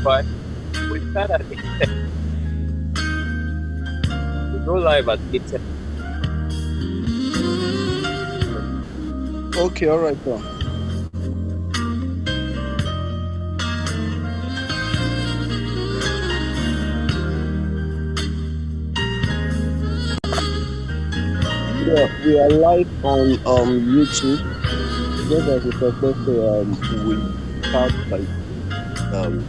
5. We start at 8:10. We go live at 8:10. Okay, all right, sir. Yeah, we are live on YouTube. Just as a success, we start by 10.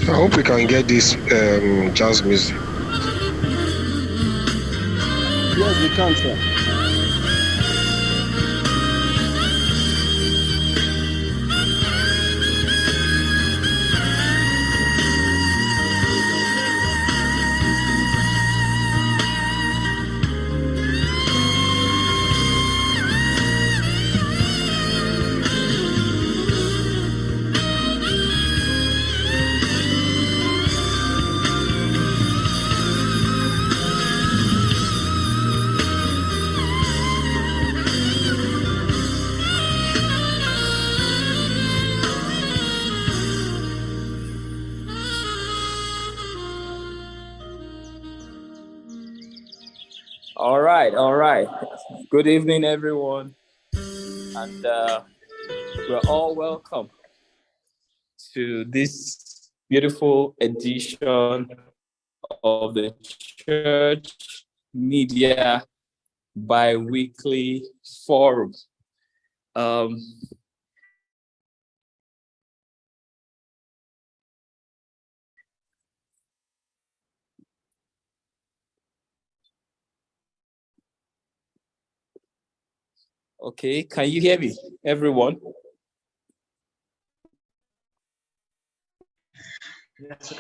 I hope we can get this jazz music. Yes, we can, sir. All right. Good evening, everyone. And we're all welcome to this beautiful edition of the Church Media Bi-Weekly Forum. Okay, can you hear me, everyone? Yes.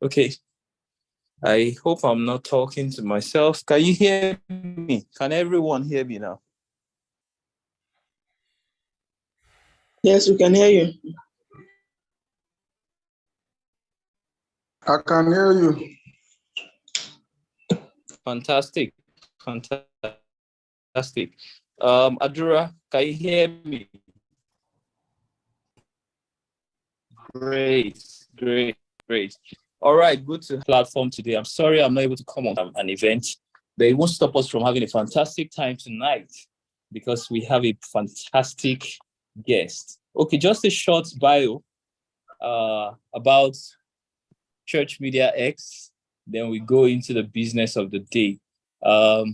Okay. I hope I'm not talking to myself. Can you hear me? Can everyone hear me now? Yes, we can hear you. I can hear you. Fantastic. Adura, can you hear me? Great. All right, good to have a platform today. I'm sorry I'm not able to come on an event, but it won't stop us from having a fantastic time tonight because we have a fantastic guest. Okay, just a short bio about Church Media X, then we go into the business of the day. A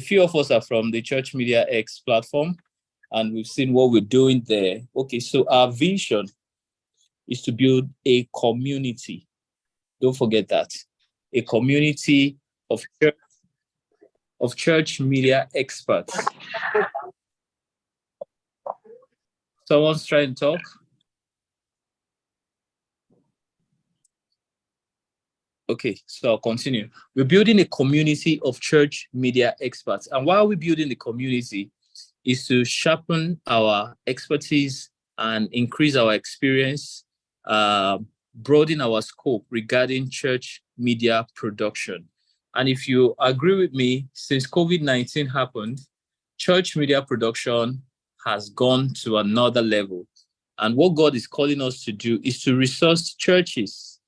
few of us are from the Church Media X platform, and we've seen what we're doing there. Okay, so our vision is to build a community. Don't forget that. A community of church media experts. Someone's trying to talk? Okay, so I'll continue. We're building a community of church media experts. And why are we building the community? Is to sharpen our expertise and increase our experience, broaden our scope regarding church media production. And if you agree with me, since COVID-19 happened, church media production has gone to another level. And what God is calling us to do is to resource churches,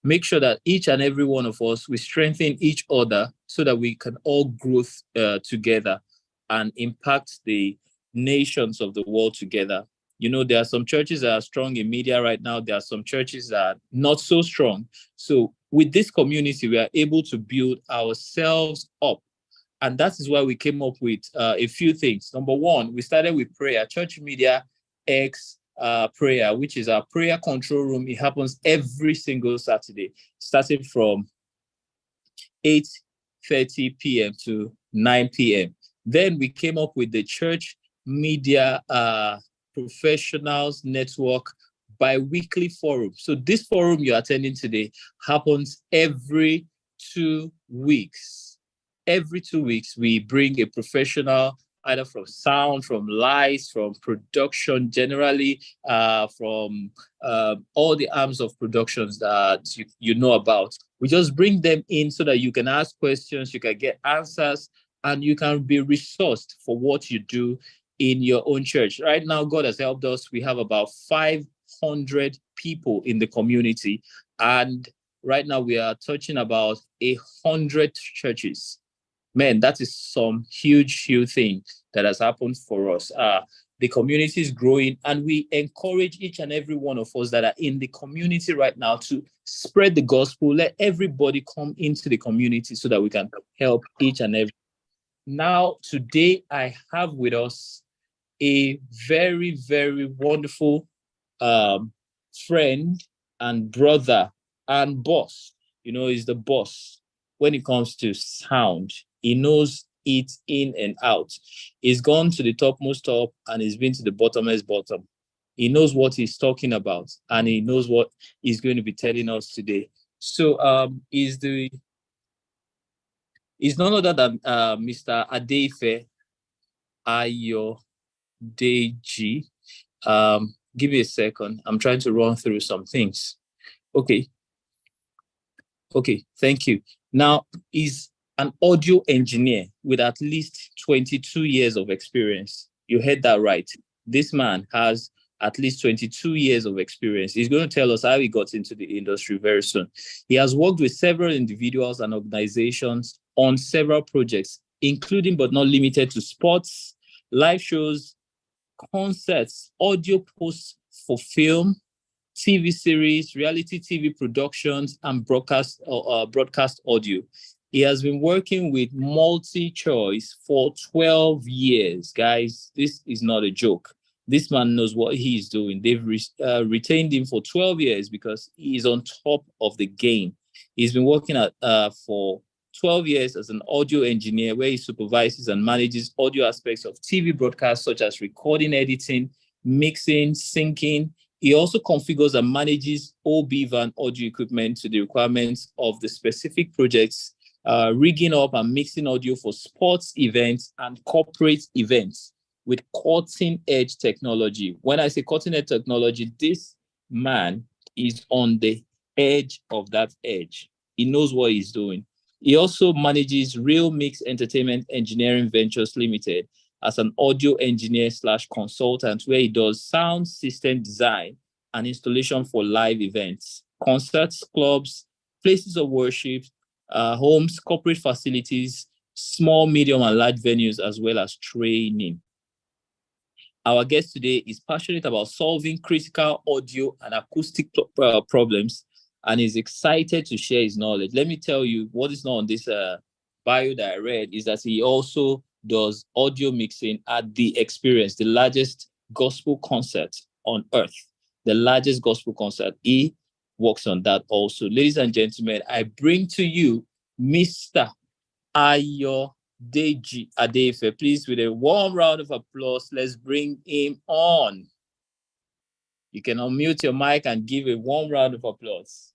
make sure that each and every one of us, we strengthen each other so that we can all grow together and impact the nations of the world together. You know, there are some churches that are strong in media right now. There are some churches that are not so strong. So with this community, we are able to build ourselves up. And that is why we came up with a few things. Number one, we started with prayer, Church Media X prayer, which is our prayer control room. It happens every single Saturday, starting from 8:30 p.m. to 9 p.m. Then we came up with the Church Media Professionals Network bi-weekly forum. So this forum you're attending today happens every 2 weeks. Every 2 weeks, we bring a professional, either from sound, from lights, from production, generally from all the arms of productions that you know about. We just bring them in so that you can ask questions, you can get answers, and you can be resourced for what you do in your own church. Right now, God has helped us. We have about 500 people in the community. And right now, we are touching about 100 churches. Man, that is some huge thing that has happened for us. The community is growing, and we encourage each and every one of us that are in the community right now to spread the gospel. Let everybody come into the community so that we can help each and every. Now, today, I have with us a very, very wonderful friend and brother and boss. You know, he's the boss when it comes to sound. He knows it in and out. He's gone to the topmost top and he's been to the bottomest bottom. He knows what he's talking about and he knows what he's going to be telling us today. So he's none other than Mr. Adeife Ayodeji. Give me a second. I'm trying to run through some things. Okay, thank you. Now, he's an audio engineer with at least 22 years of experience. You heard that right. This man has at least 22 years of experience. He's going to tell us how he got into the industry very soon. He has worked with several individuals and organizations on several projects, including but not limited to sports, live shows, concerts, audio posts for film, TV series, reality TV productions, and broadcast audio. He has been working with MultiChoice for 12 years. Guys, this is not a joke. This man knows what he's doing. They've retained him for 12 years because he is on top of the game. He's been working for 12 years as an audio engineer where he supervises and manages audio aspects of TV broadcasts such as recording, editing, mixing, syncing. He also configures and manages OB-VAN audio equipment to the requirements of the specific projects, rigging up and mixing audio for sports events and corporate events with cutting-edge technology. When I say cutting-edge technology, this man is on the edge of that edge. He knows what he's doing. He also manages Real Mix Entertainment Engineering Ventures Limited as an audio engineer / consultant, where he does sound system design and installation for live events, concerts, clubs, places of worship, homes, corporate facilities, small, medium, and large venues, as well as training. Our guest today is passionate about solving critical audio and acoustic problems, and is excited to share his knowledge. Let me tell you, what is not on this bio that I read is that he also does audio mixing at The Experience, the largest gospel concert on earth. The largest gospel concert. He works on that also. Ladies and gentlemen, I bring to you Mr. Ayodeji Adeife. Please, with a warm round of applause, let's bring him on. You can unmute your mic and give a warm round of applause.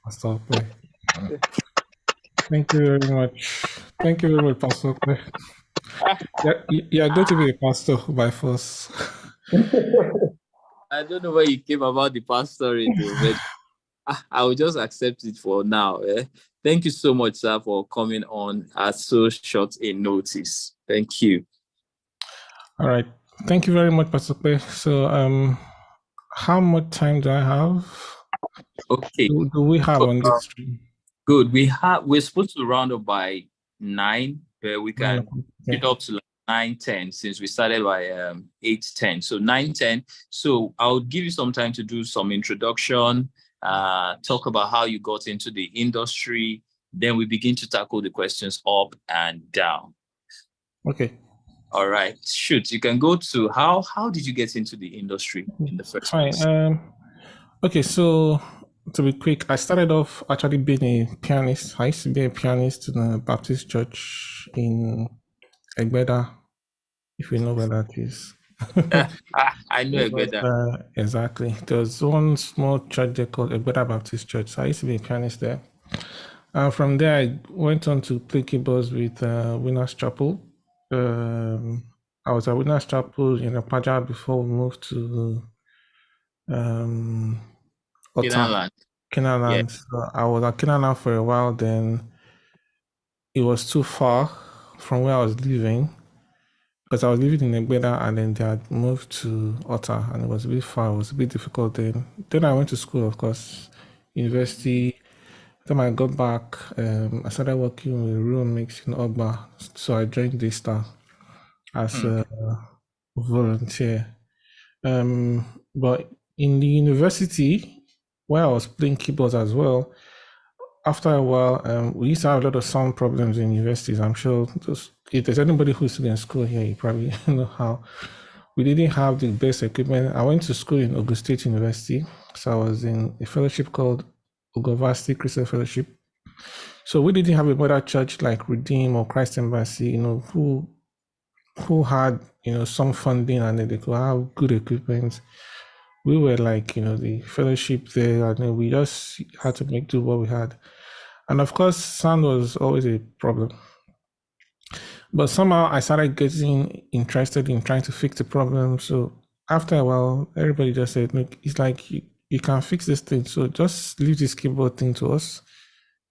Pastor Okwe. Thank you very much. Thank you very much, Pastor Okwe. You are going to be a pastor by force. I don't know where you came about the past story, though, but I will just accept it for now. Thank you so much, sir, for coming on at so short a notice. Thank you. All right. Thank you very much, Pastor Pe. So, how much time do I have? Okay. Do we have on this stream? Good. We're supposed to round up by 9, but we can get up to like 9:10 since we started by 8:10. So 9:10. So I'll give you some time to do some introduction, talk about how you got into the industry. Then we begin to tackle the questions up and down. Okay. All right. Shoot, you can go to how did you get into the industry in the first place? Okay, so to be quick, I started off actually being a pianist. I used to be a pianist in a Baptist church in Egbeda, if you know where that is. I know Egbeda. Exactly. There was one small church there called Egbeda Baptist Church. So I used to be a pianist there. From there, I went on to play keyboards with Winners Chapel. I was at Winners Chapel in Apaja before we moved to Kenaland. Yeah. So I was at Kenaland for a while. Then it was too far from where I was living because I was living in Egbeda and then they had moved to Otta and it was a bit far. It was a bit difficult then. Then I went to school, of course, university. Then I got back. I started working with Real Mix in Ogba. So I joined Daystar as a volunteer. But in the university, where I was playing keyboards as well, after a while, we used to have a lot of sound problems in universities. I'm sure if there's anybody who's still in school here, you probably know how. We didn't have the best equipment. I went to school in Ogun State University. So I was in a fellowship called Ogovasti Christian Fellowship. So we didn't have a mother church like Redeem or Christ Embassy, who had, some funding and they could have good equipment. We were like, the fellowship there, and we just had to make do what we had. And of course, sound was always a problem. But somehow I started getting interested in trying to fix the problem. So after a while, everybody just said, look, it's like you can fix this thing. So just leave this keyboard thing to us.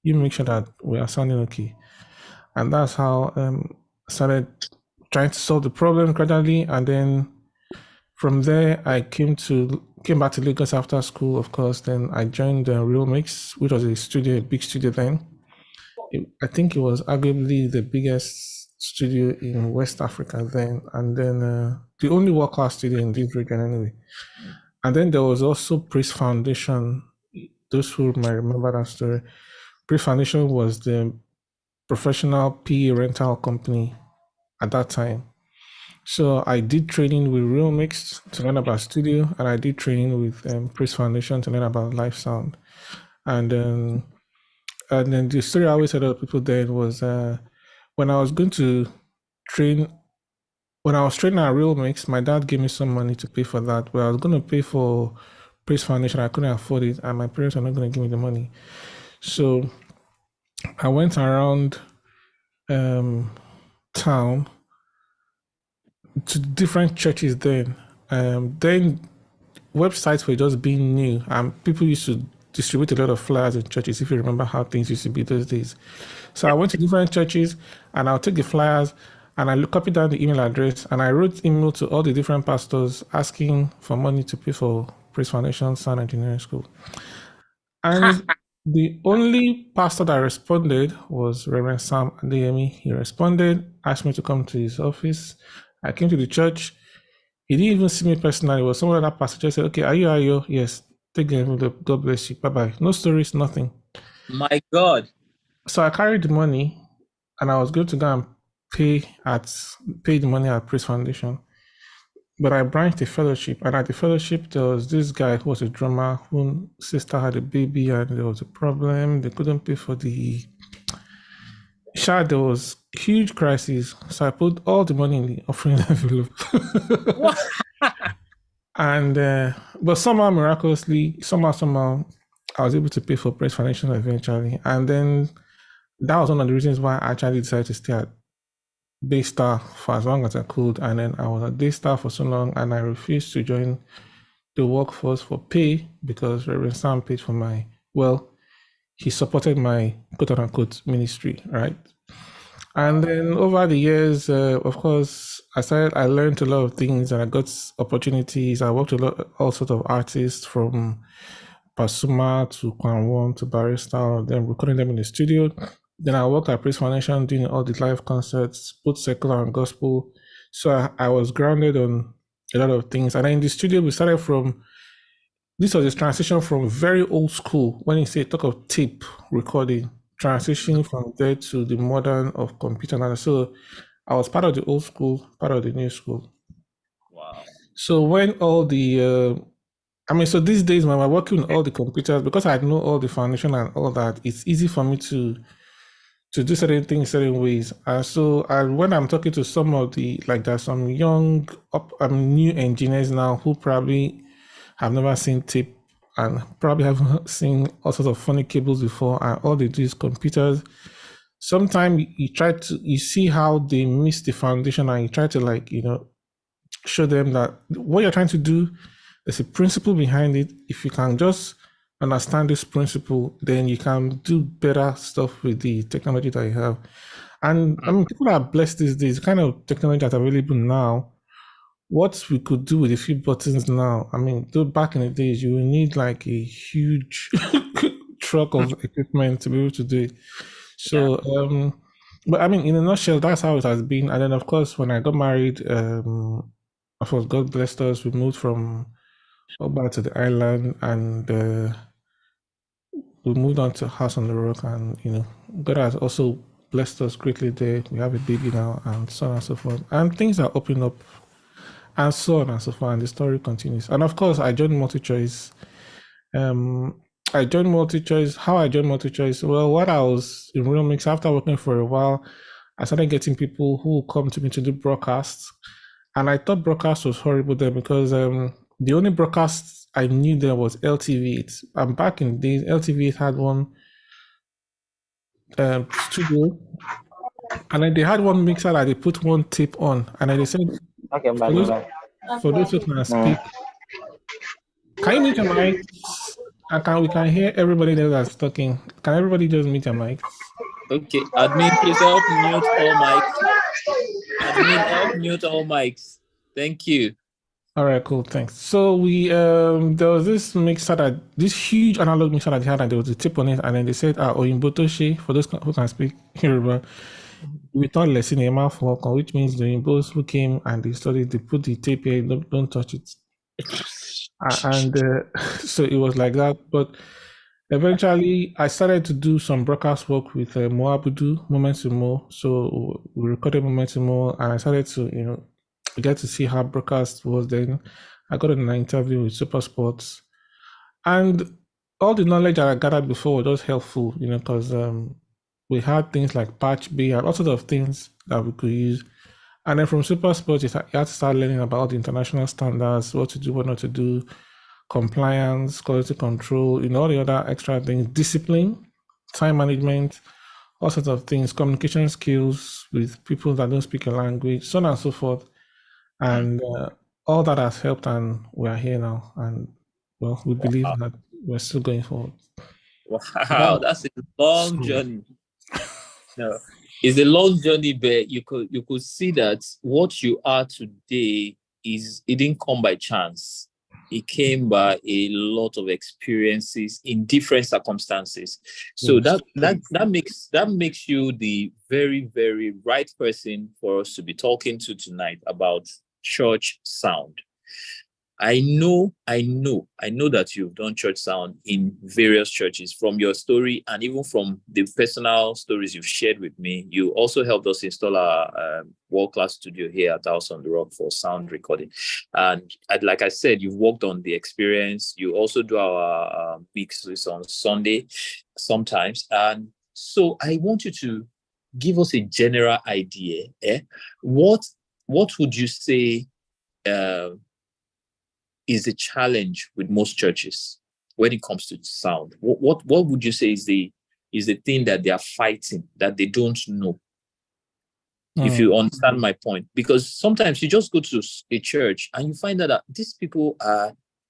You make sure that we are sounding okay. And that's how I started trying to solve the problem gradually. And then from there, I came back to Lagos after school, of course. Then I joined Real Mix, which was a big studio then. I think it was arguably the biggest studio in West Africa then. And then the only world-class studio in this region anyway. And then there was also Praise Foundation. Those who might remember that story. Praise Foundation was the professional PA rental company at that time. So I did training with Real Mix to learn about studio, and I did training with Praise Foundation to learn about live sound. And then the story I always said to people then was when I was training at Real Mix, my dad gave me some money to pay for that. But I was going to pay for Praise Foundation, I couldn't afford it, and my parents are not going to give me the money. So I went around town to different churches then. Then websites were just being new, and people used to distribute a lot of flyers in churches, if you remember how things used to be those days. So I went to different churches, and I'll take the flyers, and I copied down the email address, and I wrote email to all the different pastors asking for money to pay for Praise Foundation Sound Engineering School. And the only pastor that responded was Reverend Sam Adeyemi. He responded, asked me to come to his office. I came to the church. He didn't even see me personally. It was someone that pastor just said, okay, are you? Yes. Take the envelope. God bless you. Bye-bye. No stories, nothing. My God. So I carried the money and I was going to go and pay the money at Praise Foundation. But I branched the fellowship, and at the fellowship there was this guy who was a drummer whose sister had a baby and there was a problem. They couldn't pay for the child. There was huge crisis. So I put all the money in the offering envelope. And but somehow miraculously, somehow I was able to pay for Praise Foundation eventually. And then that was one of the reasons why I actually decided to stay at Daystar for as long as I could, and then I was at Daystar for so long, and I refused to join the workforce for pay because Reverend Sam paid for my, well, he supported my quote unquote ministry, right? And then over the years, of course, I learned a lot of things and I got opportunities. I worked with all sorts of artists from Pasuma to Kwanwon to Barista, then recording them in the studio. Then I worked at Praise Foundation doing all the live concerts, both secular and gospel. So I was grounded on a lot of things. And then in the studio, we started from, this was a transition from very old school, when you say talk of tape recording, transitioning from there to the modern of computer analysis. So I was part of the old school, part of the new school. Wow. So when all the, so these days when we're working with all the computers, because I know all the foundation and all that, it's easy for me to do certain things certain ways. And so when I'm talking to some of the, like there's some young, new engineers now who probably have never seen tape and probably haven't seen all sorts of funny cables before, and all they do is computers. Sometimes you see how they miss the foundation, and you try to show them that what you're trying to do, there's a principle behind it. If you can just understand this principle, then you can do better stuff with the technology that you have. And people are blessed these days, the kind of technology that's available now. What we could do with a few buttons now, though back in the days, you will need like a huge truck of equipment to be able to do it. So, but in a nutshell, that's how it has been. And then, of course, when I got married, of course, God blessed us. We moved from Oba to the island, and we moved on to House on the Rock. And God has also blessed us greatly there. We have a baby now, and so on and so forth. And things are opening up, and so on and so forth. And the story continues. And of course, I joined MultiChoice. How I joined MultiChoice? Well, when I was in Real Mix, after working for a while, I started getting people who come to me to do broadcasts. And I thought broadcast was horrible then because the only broadcast I knew there was LTV8. And back in the days, LTV8 had one studio, and then they had one mixer that they put one tape on, and then they said, for those who can speak, can you mute your mic? We can hear everybody there that's talking. Can everybody just mute your mic? Okay, admin, please help mute all mics. Admin, help mute all mics. Thank you. All right, cool, thanks. So we there was this mixer this huge analog mixer that they had, and there was a tip on it, and then they said, Oyinbo for those who can speak Yoruba, we thought lesson a mouth work, which means the Oyimbos who came and they studied, they put the tape here, don't touch it. And so it was like that. But eventually, I started to do some broadcast work with Moabudu, Moments in Mo. So we recorded Moments in Mo, and I started to, get to see how broadcast was then. I got an interview with Super Sports. And all the knowledge that I gathered before was just helpful, because we had things like Patch B and all sorts of things that we could use. And then from Super Sports, you had to start learning about the international standards, what to do, what not to do, compliance, quality control, all the other extra things, discipline, time management, all sorts of things, communication skills with people that don't speak a language, so on and so forth. And all that has helped, and we're here now. And well, we believe that we're still going forward. Wow, that's a long journey. No, it's a long journey, but you could see that what you are today it didn't come by chance. It came by a lot of experiences in different circumstances. So that makes you the very, very right person for us to be talking to tonight about church sound. I know that you've done church sound in various churches. From your story and even from the personal stories you've shared with me, you also helped us install our world-class studio here at House on the Rock for sound recording. And like I said, you've worked on the experience. You also do our mixes on Sunday sometimes. And so I want you to give us a general idea. What would you say is the challenge with most churches when it comes to sound? What would you say is the thing that they are fighting that they don't know? if you understand my point. Because sometimes you just go to a church and you find out that these people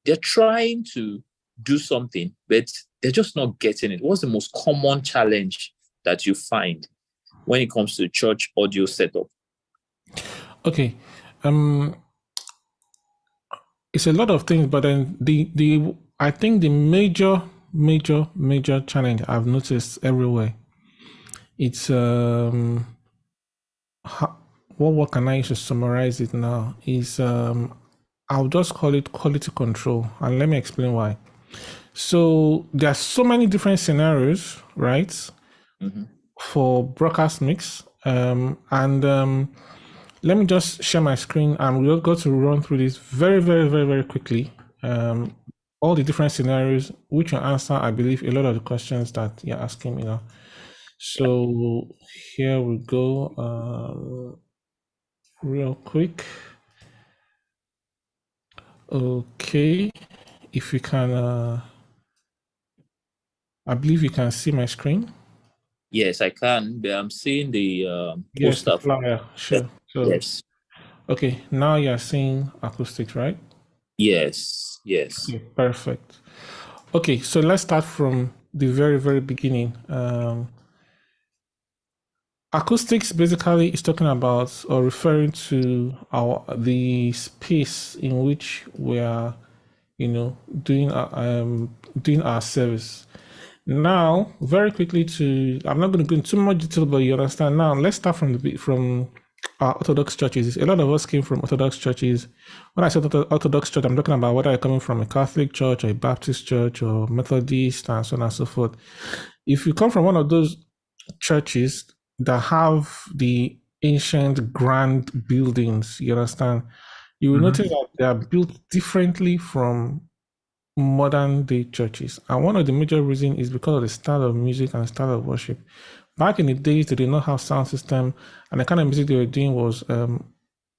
they're trying to do something, but they're just not getting it. What's the most common challenge that you find when it comes to church audio setup? Okay. It's a lot of things, but then I think the major challenge I've noticed everywhere, it's what can I use to summarize it now is I'll just call it quality control, and let me explain why. So there are so many different scenarios, right, for broadcast mix, and let me just share my screen, and we'll go to run through this very quickly. All the different scenarios, which will answer, I believe, a lot of the questions that you're asking me now. So here we go, real quick. Okay, if you can, I believe you can see my screen. Yes, I can. But I'm seeing the Yes, the poster. flyer. Sure. So, Yes. okay, now you're seeing acoustics, right? Yes. Okay, perfect. Okay, so let's start from the very beginning. Acoustics basically is talking about or referring to the space in which we are, doing our service. Now, very quickly, I'm not going to go into too much detail, but you understand. Now, let's start from our Orthodox churches. A lot of us came from Orthodox churches. When I say Orthodox church, I'm talking about whether you're coming from a Catholic church or a Baptist church or Methodist and so on and so forth. If you come from one of those churches that have the ancient grand buildings, you understand, you will notice that they are built differently from modern day churches. And one of the major reasons is because of the style of music and style of worship. Back in the days, they did not have sound system, and the kind of music they were doing was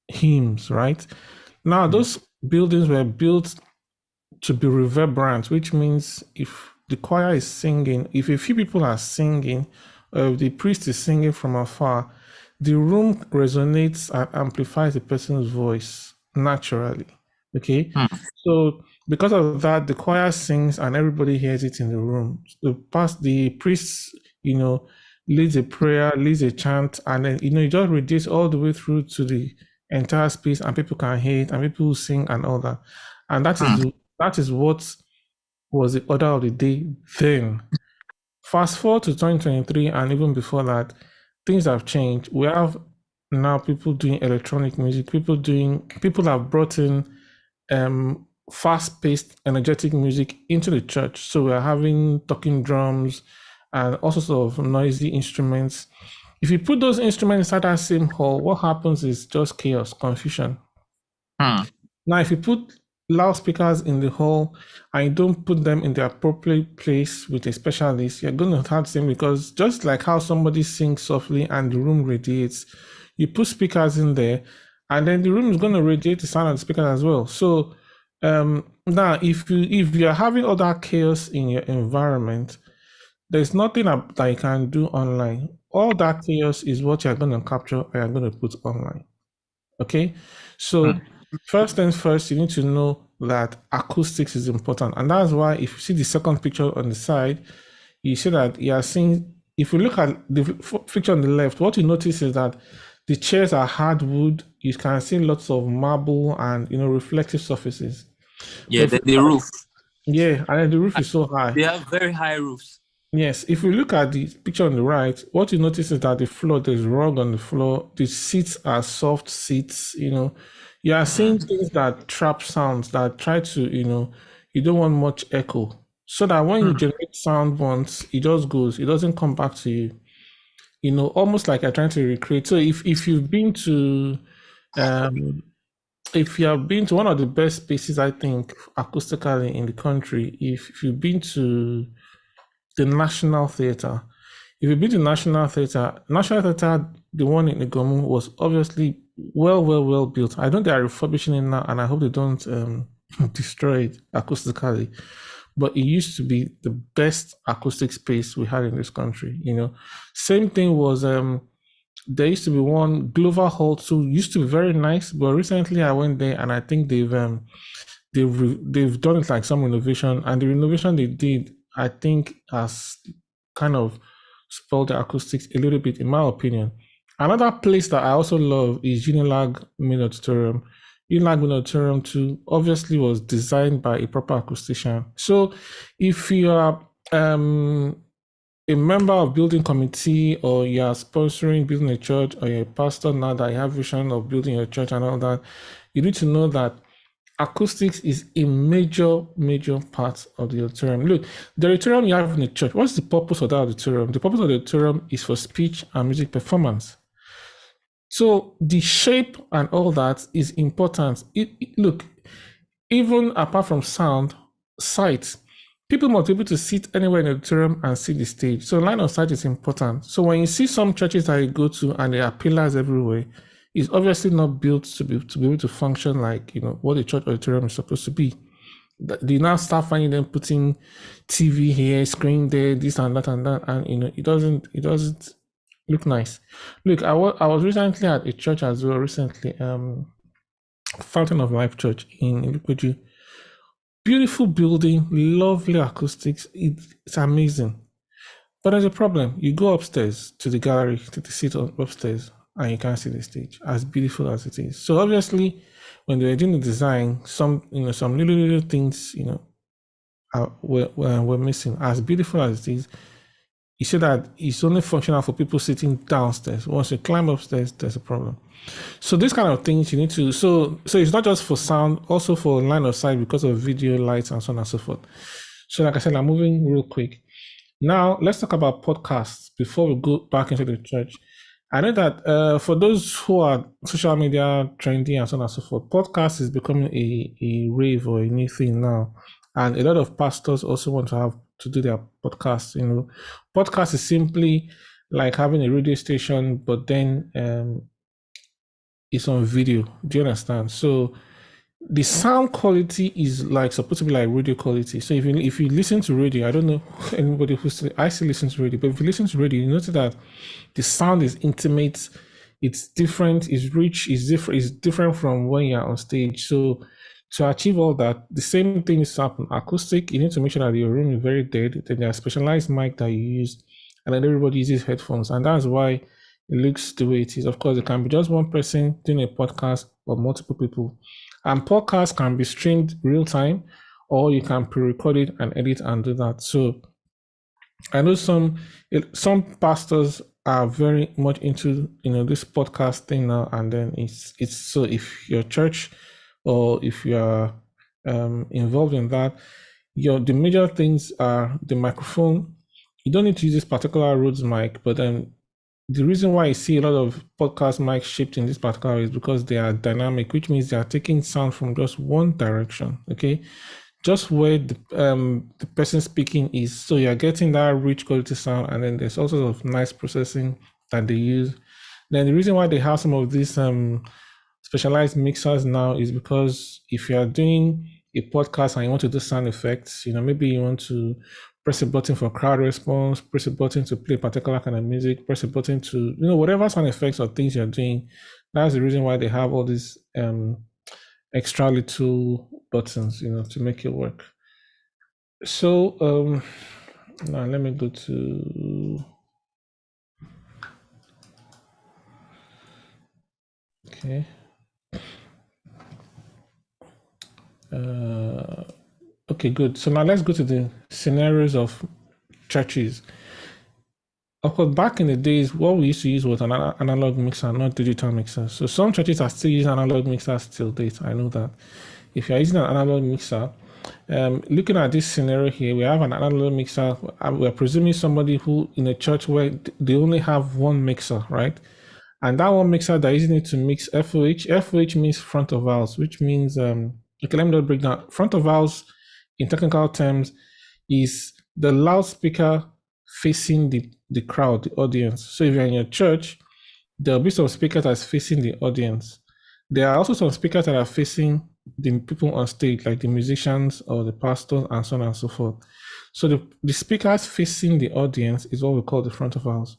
hymns, right? Now, those buildings were built to be reverberant, which means if the choir is singing, if a few people are singing, or if the priest is singing from afar, the room resonates and amplifies the person's voice naturally. Okay, so because of that, the choir sings and everybody hears it in the room. The priest, leads a prayer, leads a chant, and then it just radiates all the way through to the entire space, and people can hear it, and people sing and all that. And that is what was the order of the day then. Fast forward to 2023, and even before that, things have changed. We have now people doing electronic music. People have brought in fast-paced, energetic music into the church. So we're having talking drums and all sorts of noisy instruments. If you put those instruments inside that same hall, what happens is just chaos, confusion. Now, if you put loudspeakers in the hall and you don't put them in the appropriate place with a specialist, you're going to have the same, because just like how somebody sings softly and the room radiates, you put speakers in there and then the room is going to radiate the sound of the speakers as well. So now if you're having all that chaos in your environment, there's nothing that you can do online. All that chaos is what you're going to capture and you're going to put online. Okay, so first things first, you need to know that acoustics is important, and that's why if you see the second picture on the side, you see that you are seeing. If you look at the picture on the left, what you notice is that the chairs are hardwood. You can see lots of marble and reflective surfaces. Yeah, the roof. Yeah, and the roof is so high. They have very high roofs. Yes, if you look at the picture on the right, what you notice is that the floor, there's rug on the floor. The seats are soft seats. You are seeing things that trap sounds, that try to, you don't want much echo, so that when you generate sound once, it just goes. It doesn't come back to you. Almost like you're trying to recreate. So if you've been to, if you have been to one of the best spaces, I think, acoustically in the country, if you've been to the National Theatre. If you've been to National Theatre, the one in Igomu was obviously well built. I know they are refurbishing it now, and I hope they don't destroy it acoustically. But it used to be the best acoustic space we had in this country. Same thing was there used to be one Glover Hall too. Used to be very nice, but recently I went there and I think they've done it like some renovation, and the renovation they did, I think, has kind of spoiled the acoustics a little bit, in my opinion. Another place that I also love is Unilag Main Auditorium. Unilag Main Auditorium too obviously was designed by a proper acoustician. So if you are a member of building committee, or you are sponsoring building a church, or you're a pastor now that you have vision of building a church and all that, you need to know that acoustics is a major part of the auditorium. Look, the auditorium you have in the church, what's the purpose of that auditorium? The purpose of the auditorium is for speech and music performance. So the shape and all that is important. Look, even apart from sound, sight, people must be able to sit anywhere in the auditorium and see the stage. So line of sight is important. So when you see some churches that you go to and there are pillars everywhere, it's obviously not built to be able to function like, what a church auditorium is supposed to be. They now start finding them putting TV here, screen there, this and that, and it doesn't look nice. Look, I was recently at a church as well recently, Fountain of Life Church in Ilupeju. Beautiful building, lovely acoustics. It's amazing. But there's a problem. You go upstairs to the gallery, to the seat upstairs, and you can't see the stage, as beautiful as it is. So obviously, when they were doing the design, some little things, were missing. As beautiful as it is, you see that it's only functional for people sitting downstairs. Once you climb upstairs, there's a problem. So these kind of things you need to, so it's not just for sound, also for line of sight because of video, lights, and so on and so forth. So like I said, I'm moving real quick. Now, let's talk about podcasts before we go back into the church. I know that for those who are social media trendy and so on and so forth, podcast is becoming a rave or a new thing now. And a lot of pastors also want to do their podcasts. Podcast is simply like having a radio station, but then it's on video. Do you understand? So the sound quality is supposed to be like radio quality. So if you listen to radio, I don't know anybody I still listen to radio, but if you listen to radio, you notice that the sound is intimate, it's different, it's rich, it's different from when you're on stage. So to achieve all that, the same thing is happening. Acoustic, you need to make sure that your room is very dead. Then there are specialized mic that you use, and then everybody uses headphones, and that's why it looks the way it is. Of course, it can be just one person doing a podcast or multiple people. And podcasts can be streamed real time, or you can pre-record it and edit and do that. So I know some pastors are very much into this podcast thing now, and then it's so if your church or if you are involved in that, the major things are the microphone. You don't need to use this particular Rhodes mic, but then the reason why I see a lot of podcast mics shaped in this particular is because they are dynamic, which means they are taking sound from just one direction, okay? Just where the person speaking is. So you're getting that rich quality sound, and then there's also of nice processing that they use. Then the reason why they have some of these specialized mixers now is because if you are doing a podcast and you want to do sound effects, maybe you want to press a button for crowd response, press a button to play a particular kind of music, press a button to, whatever sound effects or things you're doing. That's the reason why they have all these extra little buttons, to make it work. So now let me go to, okay. Okay, good. So now let's go to the scenarios of churches. Of course, back in the days, what we used to use was an analog mixer, not digital mixer. So some churches are still using analog mixers till date. I know that. If you're using an analog mixer, looking at this scenario here, we have an analog mixer. We're presuming somebody who in a church where they only have one mixer, right? And that one mixer, they're using it to mix FOH. FOH means front of house, which means, okay, let me just break down. Front of house, in technical terms, is the loudspeaker facing the crowd, the audience. So if you're in your church, there'll be some speakers that's facing the audience. There are also some speakers that are facing the people on stage, like the musicians or the pastors and so on and so forth. So the speakers facing the audience is what we call the front of house.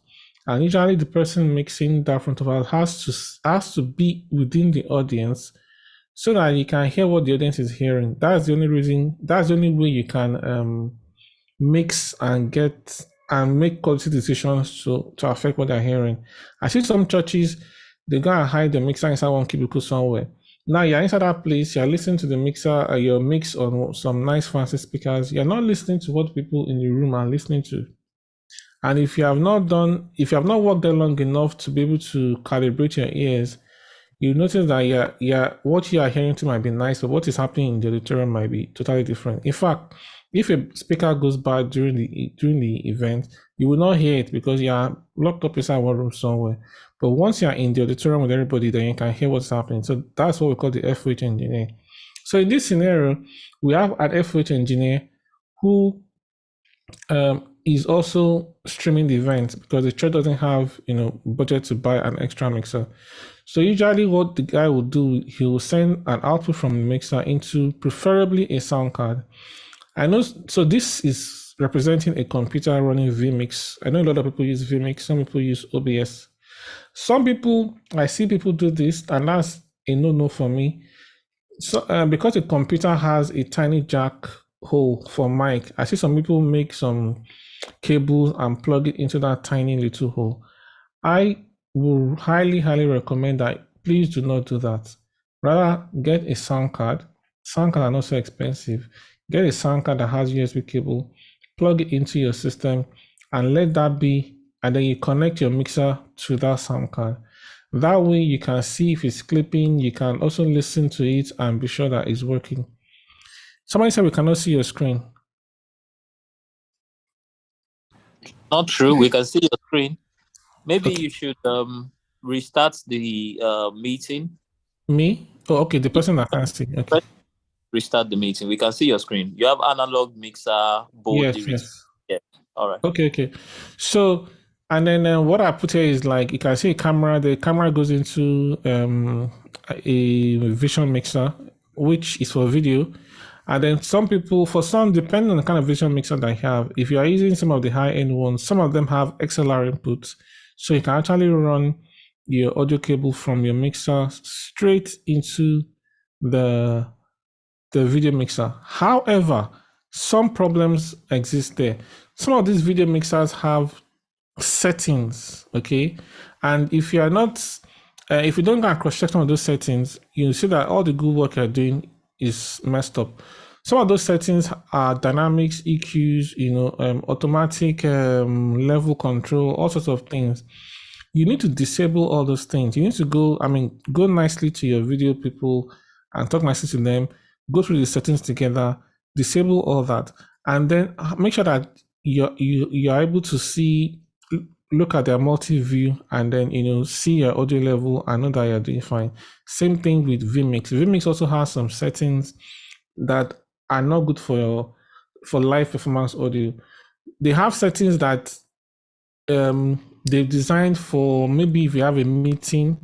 And usually the person mixing that front of house has to be within the audience so that you can hear what the audience is hearing. That's the only reason. That's the only way you can mix and make quality decisions to affect what they're hearing. I see some churches, they go and hide the mixer inside one cubicle somewhere. Now you're inside that place, you're listening to the mixer, your mix on some nice fancy speakers. You're not listening to what people in the room are listening to. And if you have not worked there long enough to be able to calibrate your ears, you notice that what you are hearing to might be nice, but what is happening in the auditorium might be totally different. In fact, if a speaker goes bad during the event, you will not hear it because you are locked up inside one room somewhere. But once you are in the auditorium with everybody, then you can hear what's happening. So that's what we call the FOH engineer. So in this scenario, we have an FOH engineer who is also streaming the event because the church doesn't have budget to buy an extra mixer. So usually what the guy will do, he will send an output from the mixer into preferably a sound card. I know, so this is representing a computer running vMix. I know a lot of people use vMix, some people use OBS. I see people do this, and that's a no-no for me. So because the computer has a tiny jack hole for mic, I see some people make some cables and plug it into that tiny little hole. I will highly recommend that please do not do that. Rather, get a sound card. Sound cards are not so expensive. Get a sound card that has USB cable, plug it into your system, and let that be, and then you connect your mixer to that sound card. That way you can see if it's clipping, you can also listen to it and be sure that it's working. Somebody said we cannot see your screen. Not true. We can see your screen. Maybe you should restart the meeting. Me? Oh, okay. The person that can't see. Okay. Restart the meeting. We can see your screen. You have analog mixer board. Yes. Yeah. All right. Okay. So, and then what I put here is like you can see a camera. The camera goes into a Vision mixer, which is for video. And then for some, depending on the kind of Vision mixer that you have, if you are using some of the high-end ones, some of them have XLR inputs. So you can actually run your audio cable from your mixer straight into the video mixer. However, some problems exist there. Some of these video mixers have settings, okay? And if you are not, if you don't go and cross-check some of those settings, you'll see that all the good work you're doing is messed up. Some of those settings are dynamics, EQs, automatic level control, all sorts of things. You need to disable all those things. You need to go nicely to your video people and talk nicely to them, go through the settings together, disable all that, and then make sure that you're able to look at their multi-view and then see your audio level and know that you're doing fine. Same thing with vMix. vMix also has some settings that are not good for live performance audio. They have settings that they've designed for maybe if you have a meeting,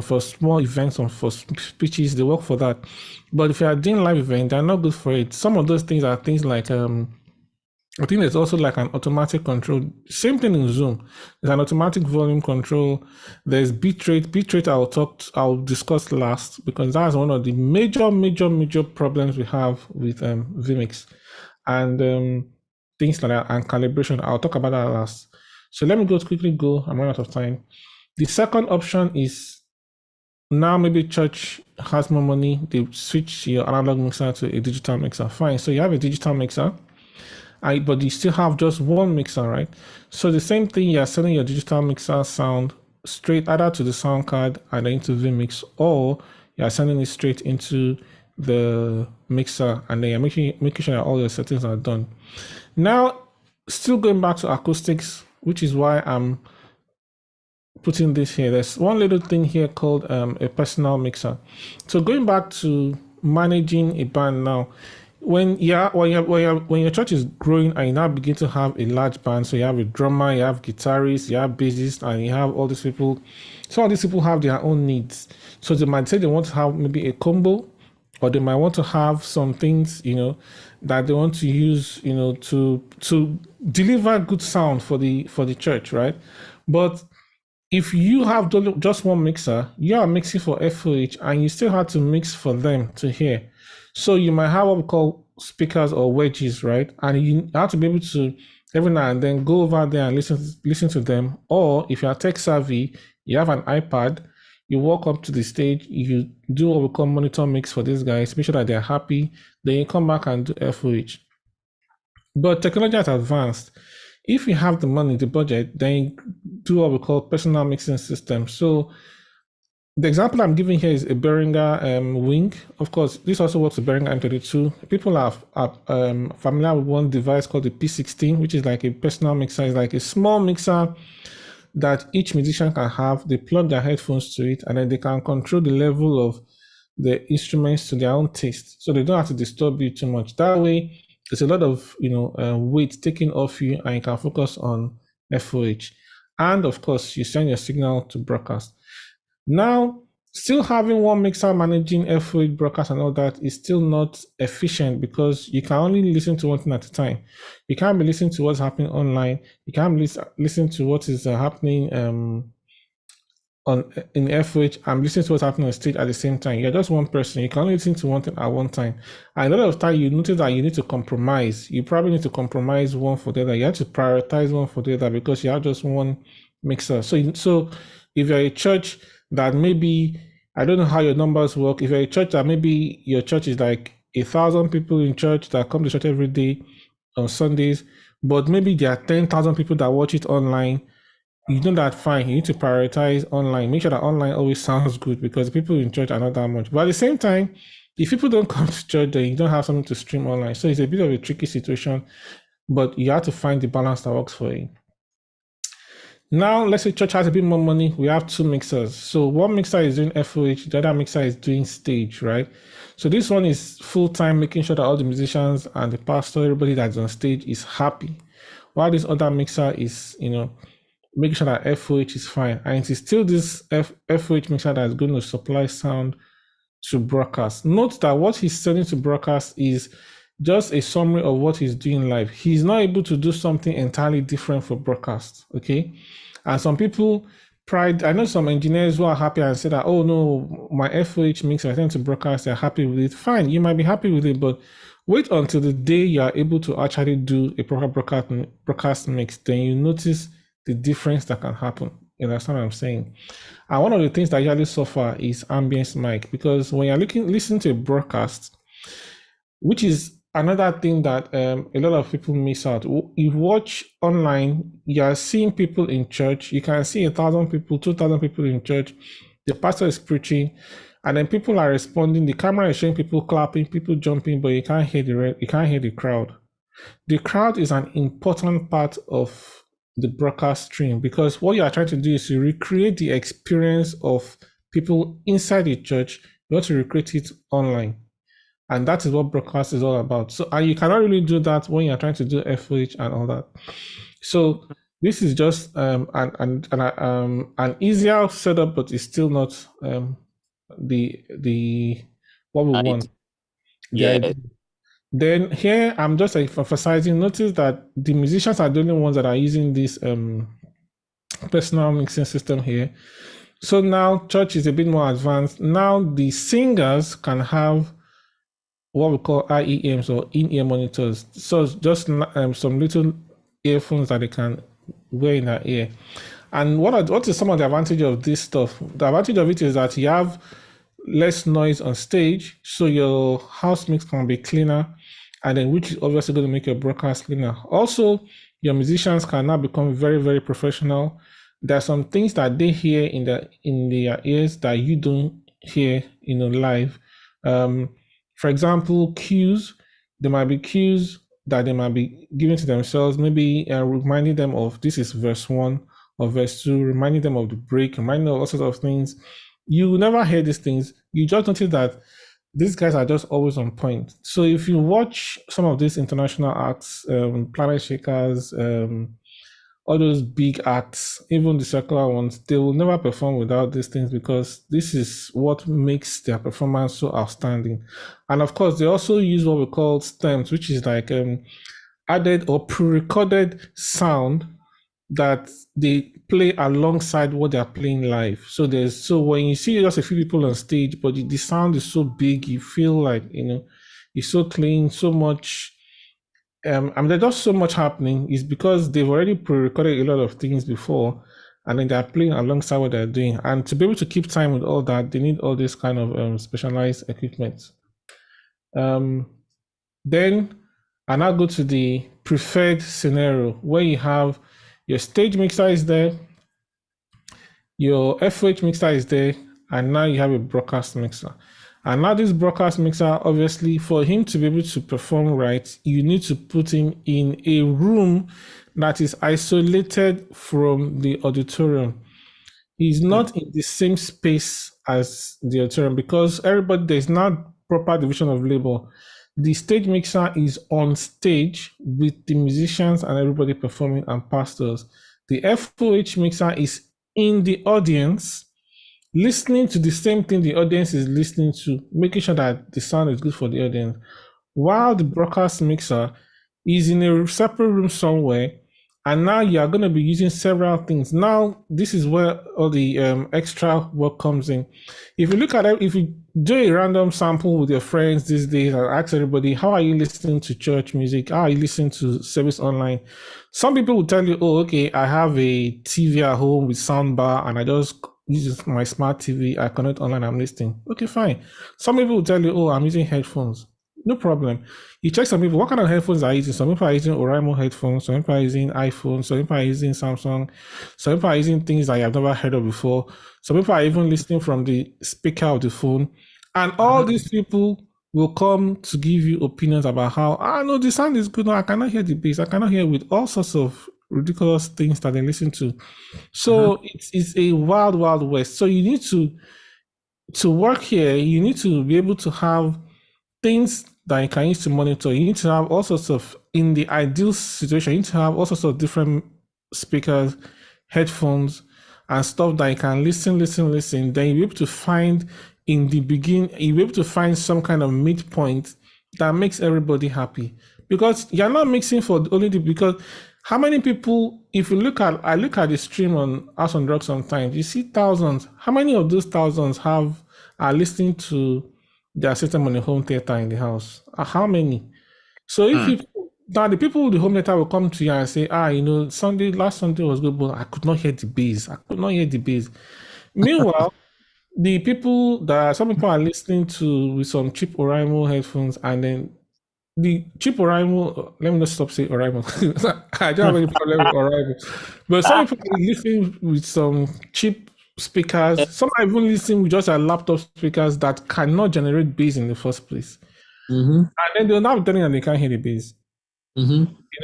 for small events or for speeches, they work for that. But if you are doing live event, they're not good for it. Some of those things are things like I think there's also like an automatic control. Same thing in Zoom. There's an automatic volume control. There's bitrate. Bitrate I'll discuss last because that's one of the major problems we have with vMix and things like that, and calibration. I'll talk about that last. So let me quickly go. I'm running out of time. The second option is now maybe church has more money. They switch your analog mixer to a digital mixer. Fine. So you have a digital mixer. But you still have just one mixer, right? So the same thing, you're sending your digital mixer sound straight either to the sound card and then into vMix, or you're sending it straight into the mixer and then you're making sure that all your settings are done. Now, still going back to acoustics, which is why I'm putting this here. There's one little thing here called a personal mixer. So going back to managing a band now, when your church is growing and you now begin to have a large band, so you have a drummer, you have guitarists, you have bassists, and you have all these people. Some of these people have their own needs. So they might say they want to have maybe a combo or they might want to have some things, that they want to use, to deliver good sound for the church, right? But if you have just one mixer, you are mixing for FOH, and you still have to mix for them to hear. So you might have what we call speakers or wedges, right? And you have to be able to every now and then go over there and listen to them. Or if you are tech savvy, you have an iPad, you walk up to the stage, you do what we call monitor mix for these guys, make sure that they're happy, then you come back and do FOH. But technology has advanced. If you have the money, the budget, then you do what we call personal mixing system. So the example I'm giving here is a Behringer Wing. Of course, this also works with Behringer M32. People are familiar with one device called the P16, which is like a personal mixer. It's like a small mixer that each musician can have. They plug their headphones to it, and then they can control the level of the instruments to their own taste. So they don't have to disturb you too much. That way, there's a lot of weight taken off you, and you can focus on FOH. And of course, you send your signal to broadcast. Now, still having one mixer managing FOH broadcast and all that is still not efficient, because you can only listen to one thing at a time. You can't be listening to what's happening online. You can't listen to what is happening in FOH and listening to what's happening on stage at the same time. You're just one person. You can only listen to one thing at one time. And a lot of time you notice that you need to compromise. You probably need to compromise one for the other. You have to prioritize one for the other because you have just one mixer. So if you're a church that maybe, I don't know how your numbers work. If you're a church that maybe your church is like 1,000 people in church that come to church every day on Sundays, but maybe there are 10,000 people that watch it online, you know that fine. You need to prioritize online. Make sure that online always sounds good, because people in church are not that much. But at the same time, if people don't come to church, then you don't have something to stream online. So it's a bit of a tricky situation, but you have to find the balance that works for you. Now, let's say church has a bit more money. We have two mixers. So one mixer is doing FOH, the other mixer is doing stage, right? So this one is full-time, making sure that all the musicians and the pastor, everybody that's on stage is happy. While this other mixer is, making sure that FOH is fine. And it is still this FOH mixer that is going to supply sound to broadcast. Note that what he's sending to broadcast is just a summary of what he's doing live. He's not able to do something entirely different for broadcast, okay? And some people I know some engineers who are happy and say that, oh no, my FOH mix, I send to broadcast, they're happy with it. Fine, you might be happy with it, but wait until the day you are able to actually do a proper broadcast mix, then you notice the difference that can happen. You understand what I'm saying? And one of the things that usually suffer is ambience mic, because when you're listening to a broadcast, which is another thing that a lot of people miss out. You watch online, you are seeing people in church. You can see 1,000 people, 2,000 people in church. The pastor is preaching, and then people are responding. The camera is showing people clapping, people jumping, but you can't hear the crowd. The crowd is an important part of the broadcast stream, because what you are trying to do is to recreate the experience of people inside the church. You want to recreate it online, and that is what broadcast is all about. So you cannot really do that when you're trying to do FOH and all that. So this is just an easier setup, but it's still not the what we want. Yeah. Then here I'm just emphasizing. Notice that the musicians are the only ones that are using this personal mixing system here. So now church is a bit more advanced. Now the singers can have what we call IEMs, or in-ear monitors. So just some little earphones that they can wear in their ear. And what is some of the advantage of this stuff? The advantage of it is that you have less noise on stage, so your house mix can be cleaner, and then which is obviously going to make your broadcast cleaner. Also, your musicians can now become very, very professional. There are some things that they hear in their ears that you don't hear, live. For example, cues. There might be cues that they might be giving to themselves, maybe reminding them of this is verse 1 or verse 2, reminding them of the break, reminding them of all sorts of things. You never hear these things. You just notice that these guys are just always on point. So if you watch some of these international acts, Planet Shakers, all those big acts, even the secular ones, they will never perform without these things because this is what makes their performance so outstanding. And of course, they also use what we call stems, which is like added or pre-recorded sound that they play alongside what they're playing live. So when you see just a few people on stage, but the sound is so big, you feel like it's so clean, so much. There's just so much happening. Is because they've already pre-recorded a lot of things before, and then they're playing alongside what they're doing. And to be able to keep time with all that, they need all this kind of specialized equipment. Then I now go to the preferred scenario where you have your stage mixer is there, your FOH mixer is there, and now you have a broadcast mixer. And now this broadcast mixer, obviously, for him to be able to perform right, you need to put him in a room that is isolated from the auditorium. He's not in the same space as the auditorium because there's not proper division of labor. The stage mixer is on stage with the musicians and everybody performing and pastors. The FOH mixer is in the audience, listening to the same thing the audience is listening to, making sure that the sound is good for the audience, while the broadcast mixer is in a separate room somewhere. And now you are going to be using several things. Now, this is where all the extra work comes in. If you look at it, if you do a random sample with your friends these days and ask everybody, how are you listening to church music? How are you listening to service online? Some people will tell you, oh, okay, I have a TV at home with soundbar and I just use my smart TV, I connect online, I'm listening. Okay, fine. Some people will tell you, oh, I'm using headphones. No problem. You check some people, what kind of headphones are you using? Some people are using Oraimo headphones, some people are using iPhone, some people are using Samsung, some people are using things that you have never heard of before. Some people are even listening from the speaker of the phone. And all these people will come to give you opinions about how, no, the sound is good. No, I cannot hear the bass. I cannot hear with all sorts of ridiculous things that they listen to. So it's a wild, wild west. So you need to work here, you need to be able to have things that you can use to monitor. You need to have all sorts of, in the ideal situation, you need to have all sorts of different speakers, headphones, and stuff that you can listen. Then you'll be able to find in the beginning, you'll be able to find some kind of midpoint that makes everybody happy. Because you're not mixing for only because how many people, if you I look at the stream on House on Drugs sometimes, you see thousands. How many of those thousands are listening to their system on the home theater in the house? How many? So if now the people with the home theater will come to you and say, last Sunday was good, but I could not hear the bass. Meanwhile, some people are listening to with some cheap Oraimo headphones, and then the cheap Oraimo, let me not stop saying Oraimo. I don't have any problem with Oraimo. But some people are listening with some cheap speakers. Some are even listening with just laptop speakers that cannot generate bass in the first place. And then they'll now be telling them they can't hear the bass.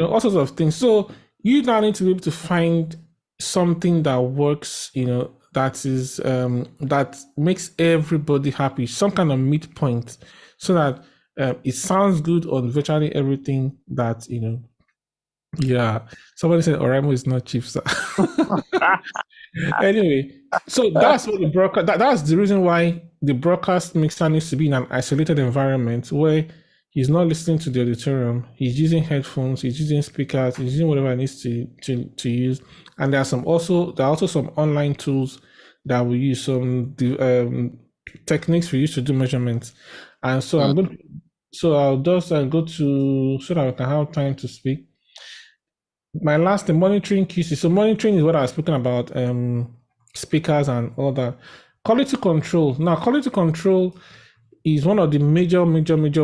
All sorts of things. So you now need to be able to find something that works, that is that makes everybody happy, some kind of midpoint, so that it sounds good on virtually everything that Yeah, somebody said Oraimo is not cheap, sir. Anyway, so that's what the that's the reason why the broadcast mixer needs to be in an isolated environment where he's not listening to the auditorium. He's using headphones, he's using speakers, he's using whatever he needs to use. And there are also some online tools that we use, some techniques we use to do measurements. And so I'll just go to so that I can have time to speak. My last, the monitoring QC. So monitoring is what I was speaking about, speakers and all that. Quality control. Now, quality control is one of the major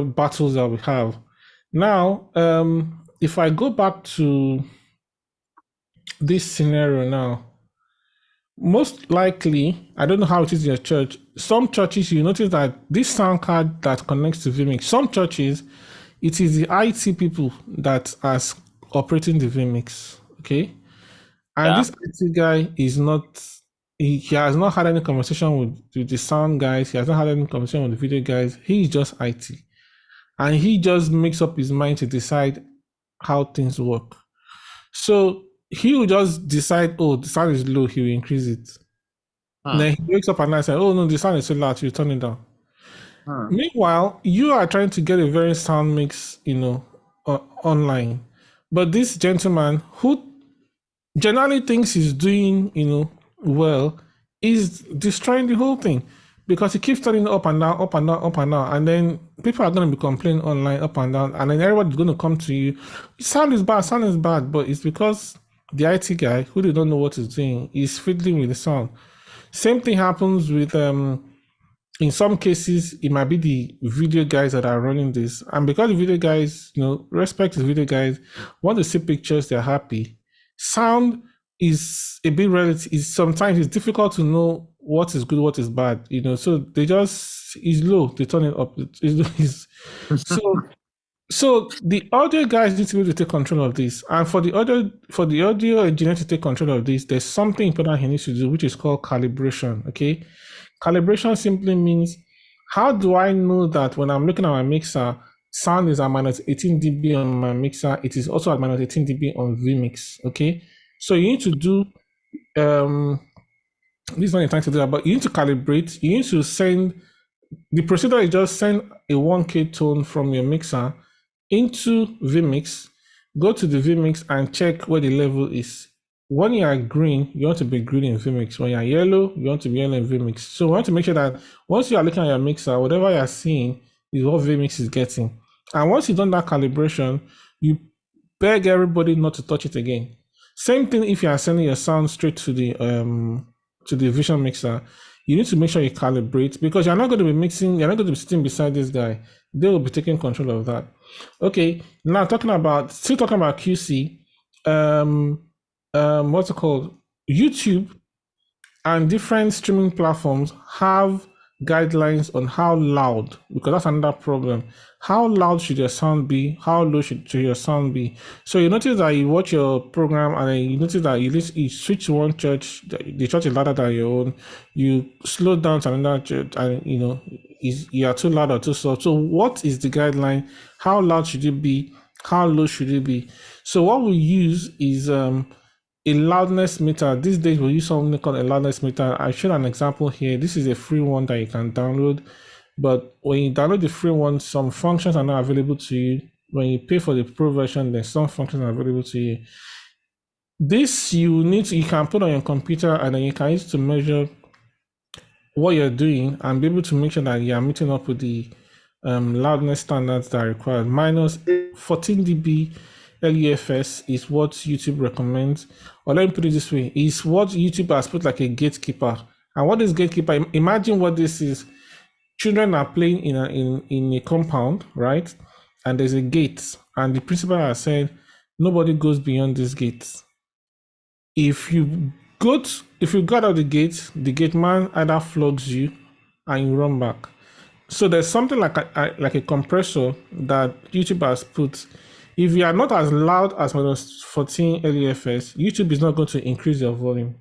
battles that we have. Now, if I go back to this scenario now, most likely, I don't know how it is in your church. Some churches, you notice that this sound card that connects to vMix, some churches, it is the IT people that are operating the vMix, okay? And this IT guy is not, he has not had any conversation with the sound guys, he has not had any conversation with the video guys, he's just IT. And he just makes up his mind to decide how things work. So he will just decide, oh, the sound is low, he will increase it. Then he wakes up at night and says, oh no, the sound is so loud, you turn it down. Meanwhile, you are trying to get a very sound mix, online. But this gentleman who generally thinks he's doing, well, is destroying the whole thing because he keeps turning up and down, up and down, up and down. And then people are going to be complaining online, up and down. And then everybody's going to come to you. Sound is bad. But it's because the IT guy who they don't know what he's doing is fiddling with the sound. Same thing happens with, in some cases, it might be the video guys that are running this. And because the video guys, respect the video guys, want to see pictures, they're happy. Sound is a bit relative. Sometimes it's difficult to know what is good, what is bad, so they just, it's low, they turn it up. So the audio guys need to be able to take control of this. And for the audio engineer to take control of this, there's something important he needs to do, which is called calibration, okay? Calibration simply means, how do I know that when I'm looking at my mixer, sound is at minus 18 dB on my mixer, it is also at minus 18 dB on vMix, okay? So you need to do, this is not the time to do that, but you need to calibrate, you need to send, the procedure is just send a 1K tone from your mixer into vMix, go to the vMix and check where the level is. When you are green, you want to be green in vMix. When you are yellow, you want to be yellow in vMix. So we want to make sure that once you are looking at your mixer, whatever you are seeing is what vMix is getting. And once you've done that calibration, you beg everybody not to touch it again. Same thing if you are sending your sound straight to the Vision mixer. You need to make sure you calibrate, because you're not going to be mixing, you're not going to be sitting beside this guy. They will be taking control of that. Okay, now still talking about QC, what's it called? YouTube and different streaming platforms have guidelines on how loud, because that's another problem. How loud should your sound be? How low should your sound be? So you notice that you watch your program and then you notice that you switch to one church, the church is louder than your own, you slow down to another church and you are too loud or too soft. So what is the guideline? How loud should it be? How low should it be? So what we use is a loudness meter. These days we use something called a loudness meter. I showed an example here. This is a free one that you can download, but when you download the free one, some functions are not available to you. When you pay for the pro version, then some functions are available to you. This you can put on your computer and then you can use to measure what you're doing and be able to make sure that you are meeting up with the loudness standards that are required. Minus 14 dB LUFS is what YouTube recommends, or let me put it this way, is what YouTube has put like a gatekeeper. And what is gatekeeper? Imagine what this is. Children are playing in a compound, right? And there's a gate, and the principal has said nobody goes beyond this gate. If you got out of the gate man either flogs you and you run back. So there's something like a compressor that YouTube has put. If you are not as loud as minus 14 LUFS, YouTube is not going to increase your volume.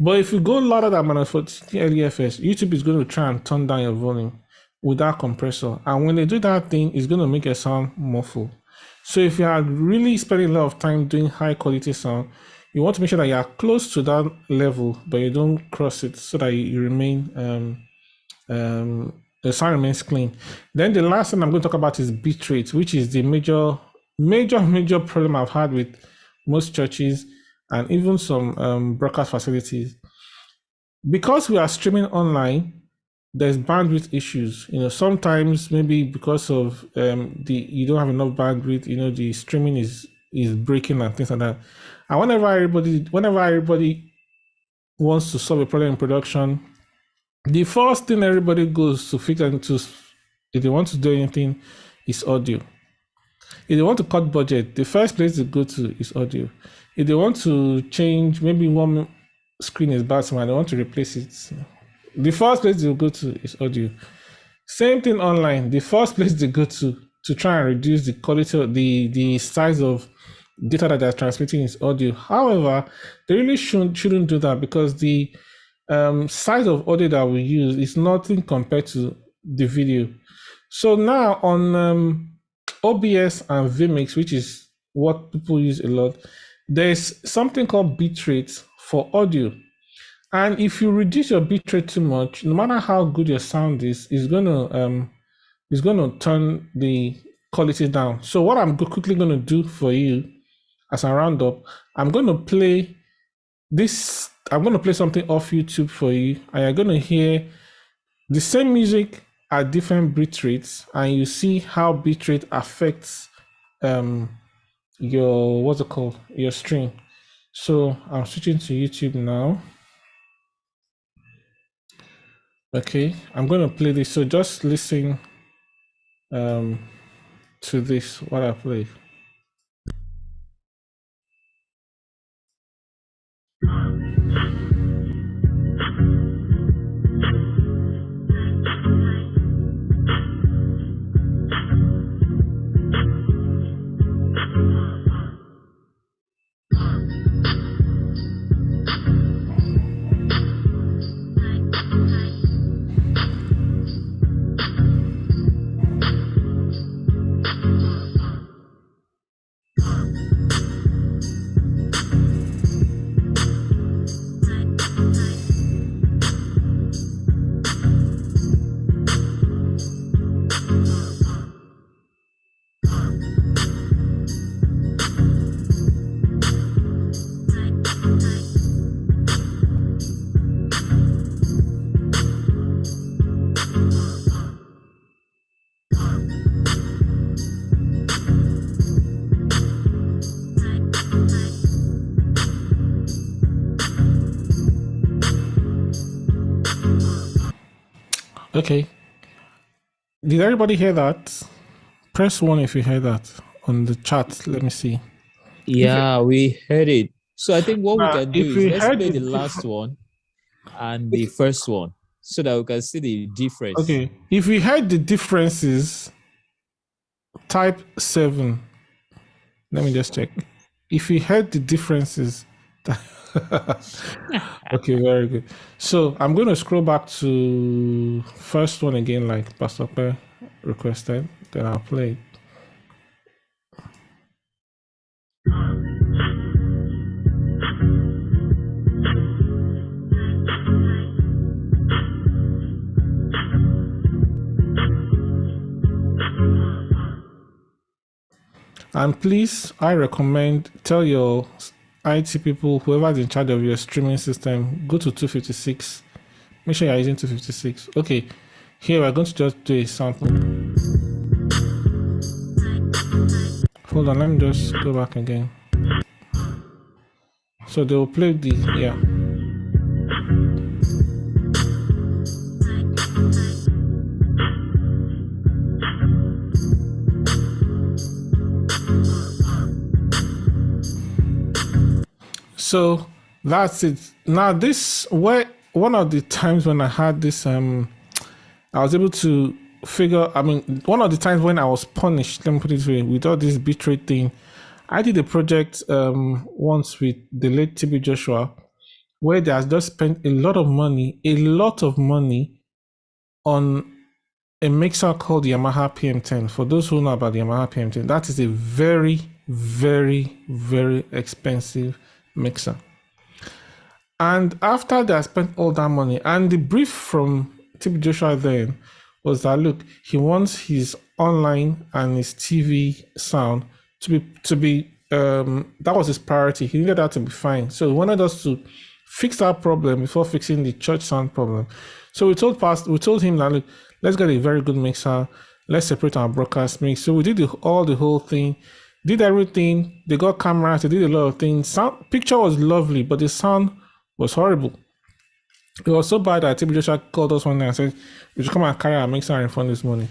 But if you go louder than minus 14 LUFS, YouTube is going to try and turn down your volume with that compressor. And when they do that thing, it's going to make your sound muffled. So if you are really spending a lot of time doing high quality sound, you want to make sure that you are close to that level, but you don't cross it, so that you remain, the sound remains clean. Then the last thing I'm going to talk about is bitrate, which is the major problem I've had with most churches and even some broadcast facilities. Because we are streaming online, there's bandwidth issues. Sometimes maybe because of you don't have enough bandwidth, the streaming is breaking and things like that. And whenever everybody wants to solve a problem in production, the first thing everybody goes to fix into, if they want to do anything, is audio. If they want to cut budget, the first place to go to is audio. If they want to change, maybe one screen is bad somewhere, they want to replace it, the first place they go to is audio. Same thing online. The first place they go to try and reduce the quality of the size of data that they're transmitting is audio. However, they really shouldn't do that, because the size of audio that we use is nothing compared to the video. So now on OBS and vMix, which is what people use a lot, there's something called bitrate for audio. And if you reduce your bitrate too much, no matter how good your sound is, it's gonna turn the quality down. So what I'm quickly gonna do for you as a roundup, I'm gonna play something off YouTube for you, and you're gonna hear the same music at different bit rates, and you see how bitrate affects your stream. So I'm switching to YouTube now. Okay, I'm going to play this. So just listen to this what I play. Okay. Did everybody hear that? Press 1 if you heard that on the chat. Let me see. Yeah, we heard it. So I think what we can if do we is let's heard play the the last one and the first one so that we can see the difference. Okay. If we heard the differences, type 7. Let me just check. If we heard the differences, okay, very good. So I'm going to scroll back to first one again, like Pastor Pe requested. Then I'll play it. And please, I recommend, tell your IT people, whoever's in charge of your streaming system, go to 256. Make sure you're using 256. Okay, here we're going to just do a sample. Hold on, let me just go back again. So they will play the, yeah. So that's it. Now this, one of the times when I had this, I was able to figure, one of the times when I was punished, let me put it this way, with all this bitrate thing, I did a project once with the late TB Joshua, where they has just spent a lot of money on a mixer called Yamaha PM10. For those who know about the Yamaha PM10, that is a very, very, very expensive mixer. And after they spent all that money, and the brief from TB Joshua then was that, look, he wants his online and his TV sound to be that was his priority. He needed that to be fine. So he wanted us to fix that problem before fixing the church sound problem. So we told him that, look, let's get a very good mixer. Let's separate our broadcast mix. So we did the whole thing. Did everything. They got cameras. They did a lot of things. Picture was lovely, but the sound was horrible. It was so bad that TB Joshua called us one day and said, "We should come and carry our mixer and refund this money,"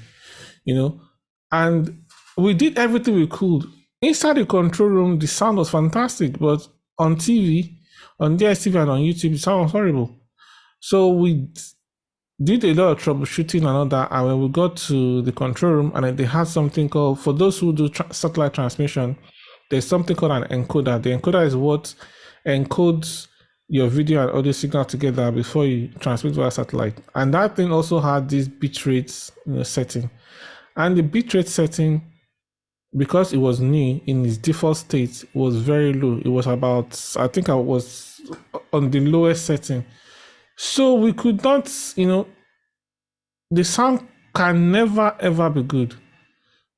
And we did everything we could. Inside the control room, the sound was fantastic, but on TV, on DSTV and on YouTube, the sound was horrible. So we did a lot of troubleshooting and all that, and when we got to the control room, and they had something called, for those who do satellite transmission, there's something called an encoder. The encoder is what encodes your video and audio signal together before you transmit via satellite. And that thing also had this bitrate setting. And the bitrate setting because it was new in its default state, was very low. It was about, I think I was on the lowest setting. So we could not, the sound can never ever be good.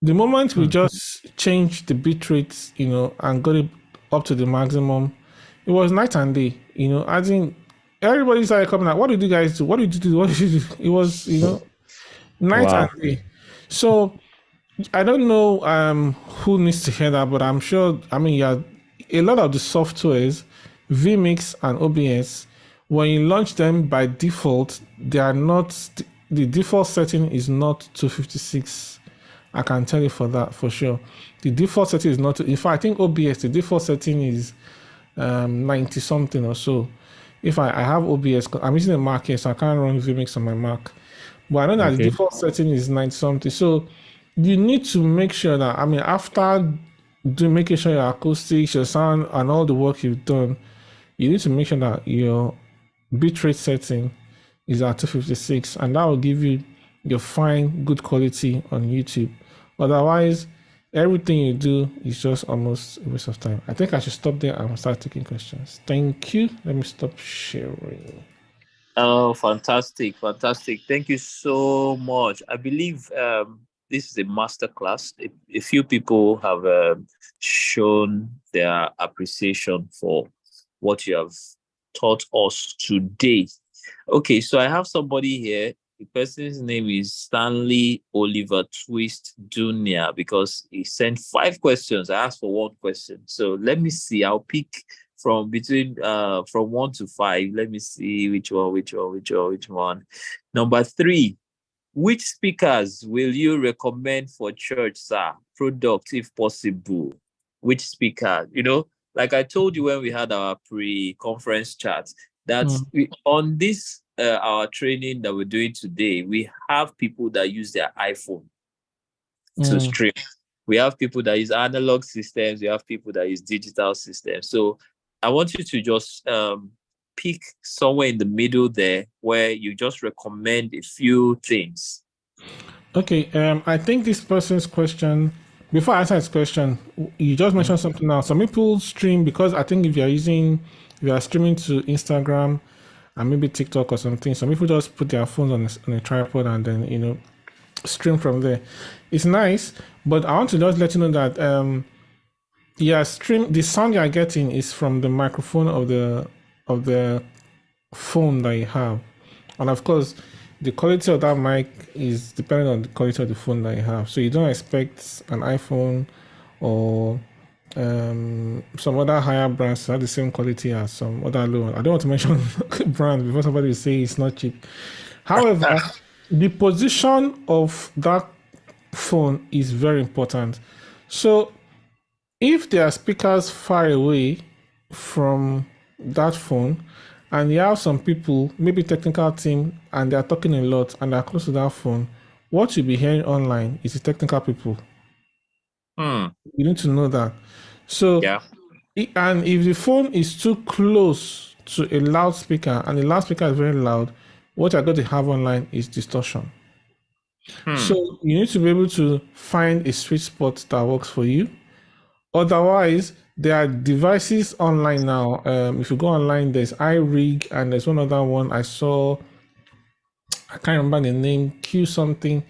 The moment we just changed the bit rate, and got it up to the maximum, it was night and day. I think everybody started coming out. What did you guys do? What did you do? What did you do? It was, night Wow. and day. So I don't know who needs to hear that, but I'm sure. I mean, yeah, a lot of the softwares, vMix and OBS, when you launch them by default, they are not. The default setting is not 256. I can tell you for that for sure. The default setting is not. In fact, I think OBS the default setting is 90 something or so. If I have OBS, I'm using a Mac here, so I can't run vMix on my Mac. But I know that the Okay. default setting is 90 something. So you need to make sure that, after making sure your acoustics, your sound, and all the work you've done, you need to make sure that your bitrate setting is at 256, and that will give you your fine, good quality on YouTube. Otherwise, everything you do is just almost a waste of time. I think I should stop there and start taking questions. Thank you. Let me stop sharing. Oh, fantastic. Thank you so much. I believe this is a masterclass. A few people have shown their appreciation for what you have taught us today. Okay, so I have somebody here. The person's name is Stanley Oliver Twist Jr. because he sent 5 questions. I asked for 1 question. So let me see. I'll pick from 1 to 5. Let me see which one. Number 3. Which speakers will you recommend for church, sir? Product, if possible. Which speaker? Like I told you when we had our pre-conference chat, that on this our training that we're doing today, we have people that use their iPhone to stream. We have people that use analog systems. We have people that use digital systems. So I want you to just pick somewhere in the middle there where you just recommend a few things. Okay, I think this person's question, before I answer his question, you just mentioned something now. Some people stream because I think if you are streaming to Instagram and maybe TikTok or something, some people just put their phones on a tripod and then, stream from there. It's nice, but I want to just let you know that, the sound you're getting is from the microphone of the phone that you have. And of course, the quality of that mic is dependent on the quality of the phone that you have. So you don't expect an iPhone or some other higher brands to have the same quality as some other low. I don't want to mention brands before somebody will say it's not cheap. However, the position of that phone is very important. So if there are speakers far away from that phone and you have some people, maybe technical team, and they're talking a lot and they're close to that phone, what you'll be hearing online is the technical people. You need to know that. So, and if the phone is too close to a loudspeaker and the loudspeaker is very loud, what you're going to have online is distortion. So you need to be able to find a sweet spot that works for you. Otherwise, there are devices online now. If you go online, there's iRig and there's one other one I saw. I can't remember the name, Q something,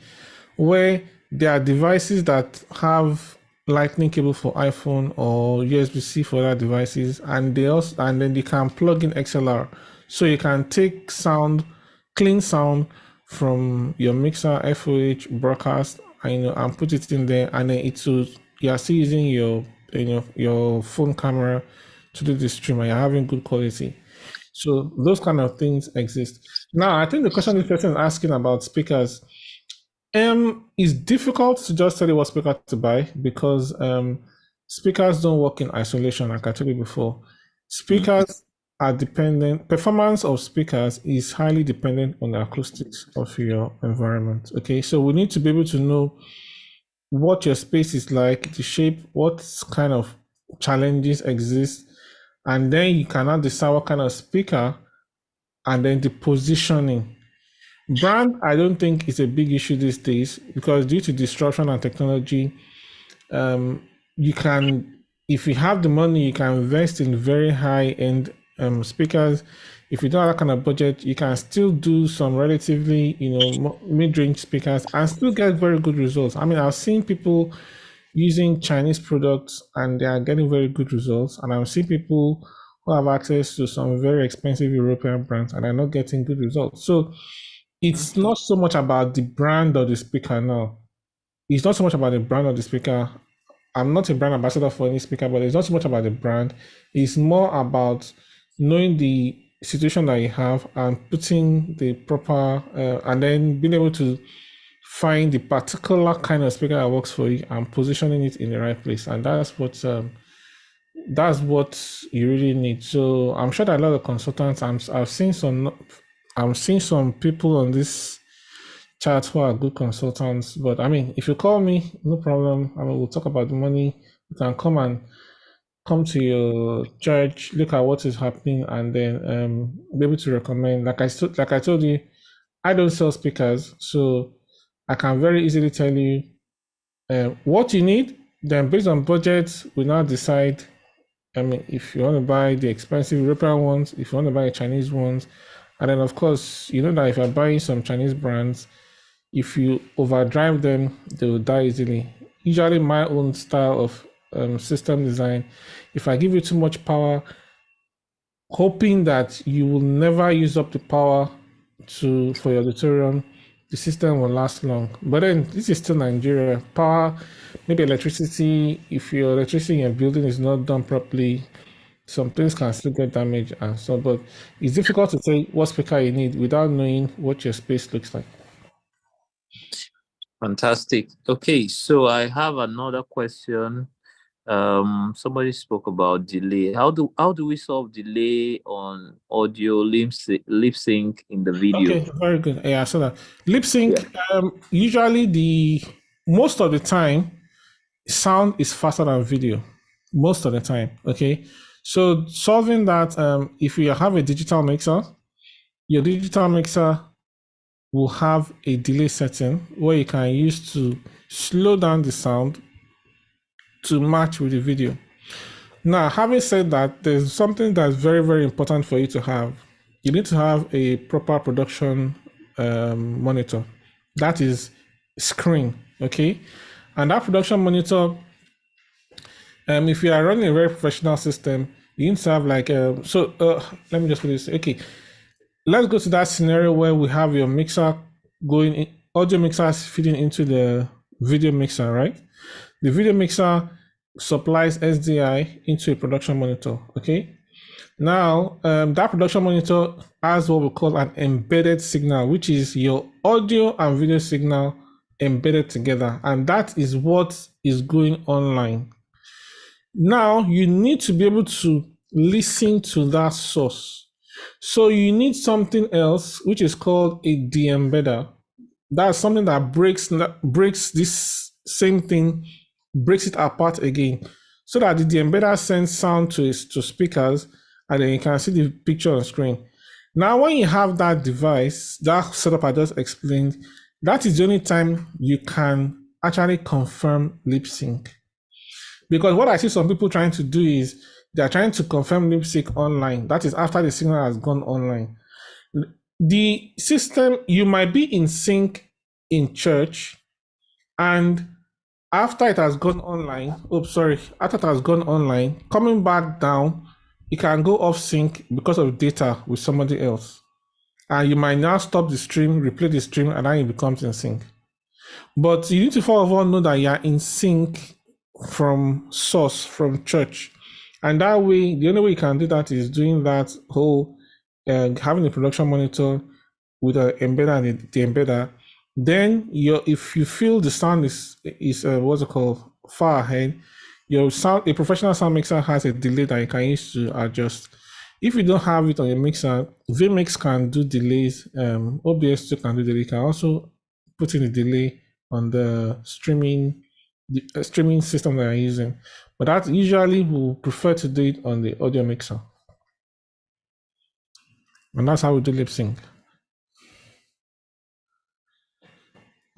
where there are devices that have lightning cable for iPhone or USB-C for other devices, and then they can plug in XLR, so you can take clean sound from your mixer, FOH broadcast, and put it in there, and then you're still using your phone camera to do the stream, and you're having good quality. So those kind of things exist. Now, I think the question this person is asking about speakers. It's difficult to just tell you what speaker to buy because speakers don't work in isolation, like I told you before. Speakers are dependent, performance of speakers is highly dependent on the acoustics of your environment. Okay, so we need to be able to know what your space is like, the shape, what kind of challenges exist, and then you cannot decide what kind of speaker, and then the positioning. Brand, I don't think is a big issue these days because due to disruption and technology, You can, if you have the money, you can invest in very high-end speakers. If you don't have that kind of budget, you can still do some relatively, mid-range speakers and still get very good results. I mean, I've seen people using Chinese products and they are getting very good results. And I've seen people who have access to some very expensive European brands and are not getting good results. So it's not so much about the brand of the speaker now. It's not so much about the brand of the speaker. I'm not a brand ambassador for any speaker, but it's not so much about the brand. It's more about knowing the situation that you have and putting the proper, and then being able to find the particular kind of speaker that works for you and positioning it in the right place. And that's what you really need. So I'm sure that a lot of consultants, I'm seeing some people on this chat who are good consultants. But I mean, if you call me, no problem. I mean, we'll talk about the money. You can come to your church, look at what is happening, and then be able to recommend. Like I told you, I don't sell speakers, so I can very easily tell you what you need. Then based on budget, we now decide. I mean, if you want to buy the expensive European ones, if you want to buy Chinese ones, and then of course, you know that if you're buying some Chinese brands, if you overdrive them, they will die easily. Usually my own style of system design, if I give you too much power, hoping that you will never use up the power for your auditorium, the system will last long. But then this is still Nigeria. Power, maybe electricity, if your electricity in your building is not done properly, some things can still get damaged and so, but it's difficult to say what speaker you need without knowing what your space looks like. Fantastic. Okay, so I have another question. Somebody spoke about delay. How do we solve delay on audio lip sync in the video? Okay, very good. Yeah, so that lip sync, usually most of the time, sound is faster than video. Most of the time, okay? So solving that, if you have a digital mixer, your digital mixer will have a delay setting where you can use to slow down the sound to match with the video. Now, having said that, there's something that's very, very important for you to have. You need to have a proper production monitor. That is screen, okay? And that production monitor, if you are running a very professional system, you need to have like, let me just put this, okay. Let's go to that scenario where we have your mixer going in, audio mixers feeding into the video mixer, right? The video mixer supplies SDI into a production monitor, okay? Now, that production monitor has what we call an embedded signal, which is your audio and video signal embedded together. And that is what is going online. Now, you need to be able to listen to that source. So you need something else, which is called a de-embedder. That's something that breaks this same thing, breaks it apart again, so that the de-embedder sends sound to speakers, and then you can see the picture on screen. Now, when you have that device, that setup I just explained, that is the only time you can actually confirm lip sync. Because what I see some people trying to do is they're trying to confirm lip sync online. That is after the signal has gone online. The system, you might be in sync in church, and after it has gone online, after it has gone online, coming back down, it can go off sync because of data with somebody else. And you might now stop the stream, replay the stream, and then it becomes in sync. But you need to first of all know that you are in sync from source, from church. And that way, the only way you can do that is doing that whole, having a production monitor with an embedder and the embedder. Then if you feel the sound is what's it called, far ahead, a professional sound mixer has a delay that you can use to adjust. If you don't have it on your mixer, vMix can do delays, OBS 2 can do delay. You can also put in a delay on the streaming system that you're using. But that usually we'll prefer to do it on the audio mixer. And that's how we do lip sync.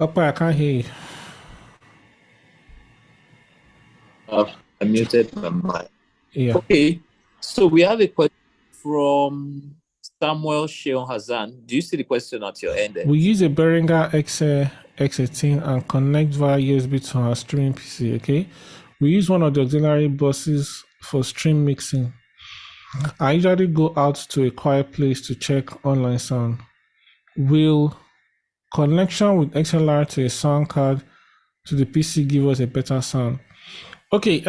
Upper, I can't hear you. I muted my mic. Yeah. Okay, so we have a question from Samuel Sheon Hazan. Do you see the question at your end? We use a Behringer X18 and connect via USB to our streaming PC, okay? We use one of the auxiliary buses for stream mixing. I usually go out to a quiet place to check online sound. Will connection with XLR to a sound card to the PC give us a better sound? Okay,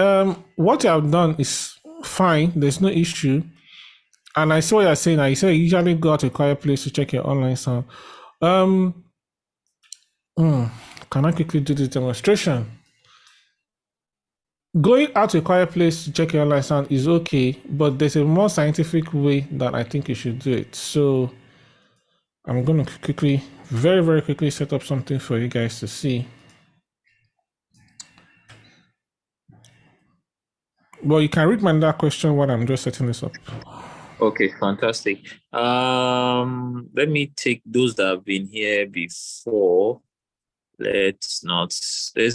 what I've done is fine. There's no issue. And I saw what you're saying. I said you usually go out to a quiet place to check your online sound. Can I quickly do this demonstration? Going out to a quiet place to check your online sound is okay, but there's a more scientific way that I think you should do it. So I'm going to quickly, very, very quickly set up something for you guys to see. Well, you can read my that question while I'm just setting this up. Okay, fantastic. Let me take those that have been here before. Let's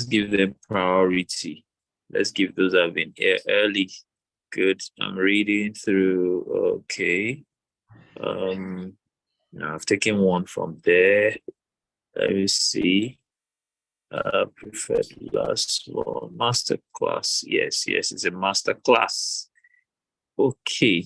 give them priority. Let's give those that have been here early. Good. I'm reading through. Okay. Now I've taken one from there. Let me see. Preferred last one. Master class. Yes, it's a master class. Okay.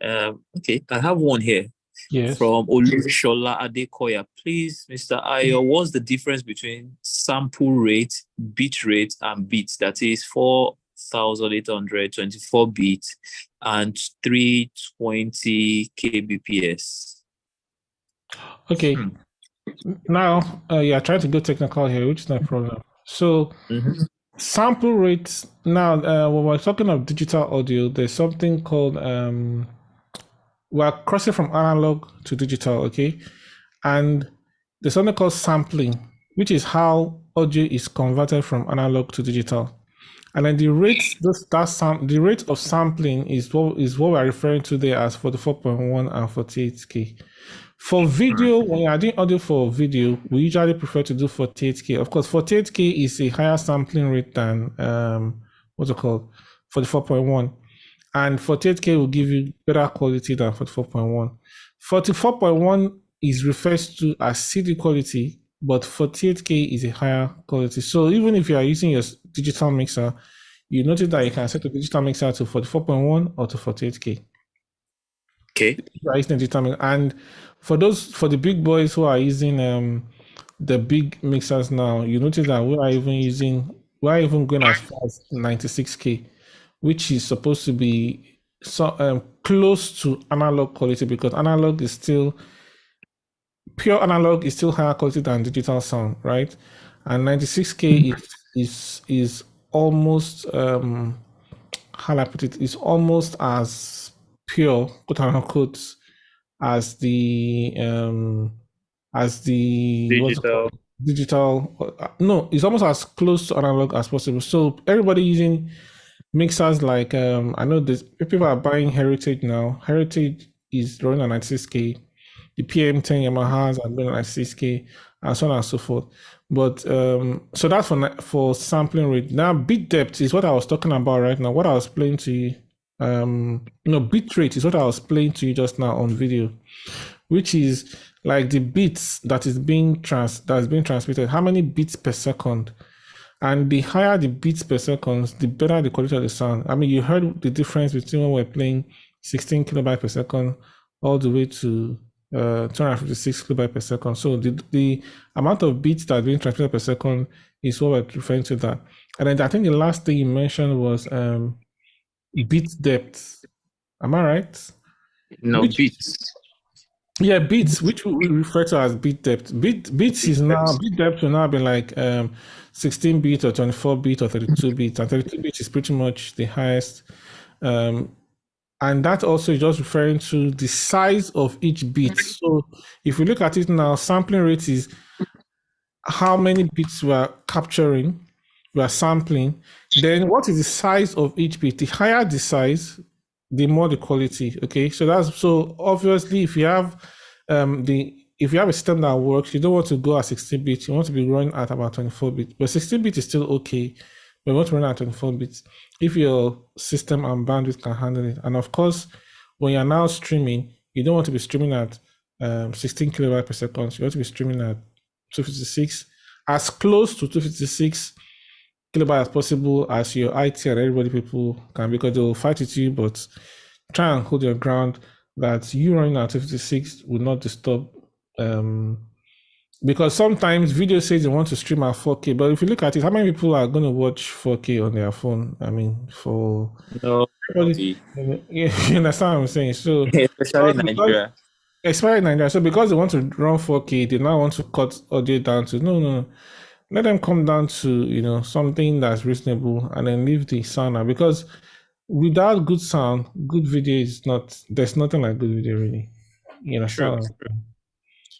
Okay, I have one here. Yes. From Olusola Adekoya. Please, Mr. Ayo, what's the difference between sample rate, bit rate, and bits? That is 4,824 bits and 320 kbps. Okay. Now, you're trying to go technical here, which is no problem. So, sample rates. Now, when we're talking of digital audio, there's something called we're crossing from analog to digital, okay? And there's something called sampling, which is how audio is converted from analog to digital. And then the rate of sampling is what we're referring to there as 44.1 and 48K. For video, when you're doing audio for video, we usually prefer to do 48K. Of course, 48K is a higher sampling rate than 44.1. And 48K will give you better quality than 44.1. 44.1 is referred to as CD quality, but 48K is a higher quality. So even if you are using your digital mixer, you notice that you can set the digital mixer to 44.1 or to 48K. Okay. You are using digital mixer. And for the big boys who are using the big mixers now, you notice that we are even going as far as 96K. Which is supposed to be close to analog quality, because analog is still pure analog is still higher quality than digital sound, right? And 96K is almost how I put it, is almost as pure, quote unquote, as the digital. No, it's almost as close to analog as possible. So everybody using mixers like I know this people are buying Heritage now. Heritage is running on 96K. The PM10 Yamahas are running on 96K, and so on and so forth. But so that's for sampling rate. Now bit depth is what I was talking about right now. What I was playing to you, bit rate is what I was playing to you just now on video, which is like the bits that is being transmitted. How many bits per second? And the higher the beats per second, the better the quality of the sound. I mean, you heard the difference between when we're playing 16 kilobytes per second all the way to 256 kilobytes per second. So the amount of beats that are being transmitted per second is what we're referring to that. And then I think the last thing you mentioned was bit depth. Am I right? No, beats. Yeah, bits, which we refer to as bit depth. Bit depth will now be like 16 bit or 24 bit or 32 bits, and 32 bits is pretty much the highest. And that also is just referring to the size of each bit. So if we look at it now, sampling rate is how many bits we are capturing, we are sampling. Then what is the size of each bit? The higher the size, the more the quality. Okay, so obviously if you have if you have a system that works, you don't want to go at 16 bits, you want to be running at about 24 bits. But 16 bits is still okay, we want to run at 24 bits. If your system and bandwidth can handle it, and of course, when you're now streaming, you don't want to be streaming at 16 kilobytes per second. You want to be streaming at 256, as close to 256 kilobytes as possible as your IT and everybody people can, because they will fight with you, but try and hold your ground that you running at 256 will not disturb. Because sometimes video says they want to stream at 4K, but if you look at it, how many people are going to watch 4K on their phone? I mean, for No, everybody, you understand what I'm saying? So especially in Nigeria. especially in Nigeria. So because they want to run 4K, they now want to cut audio down to no. Let them come down to something that's reasonable, and then leave the sound out, because without good sound, good video is not. There's nothing like good video, really. True.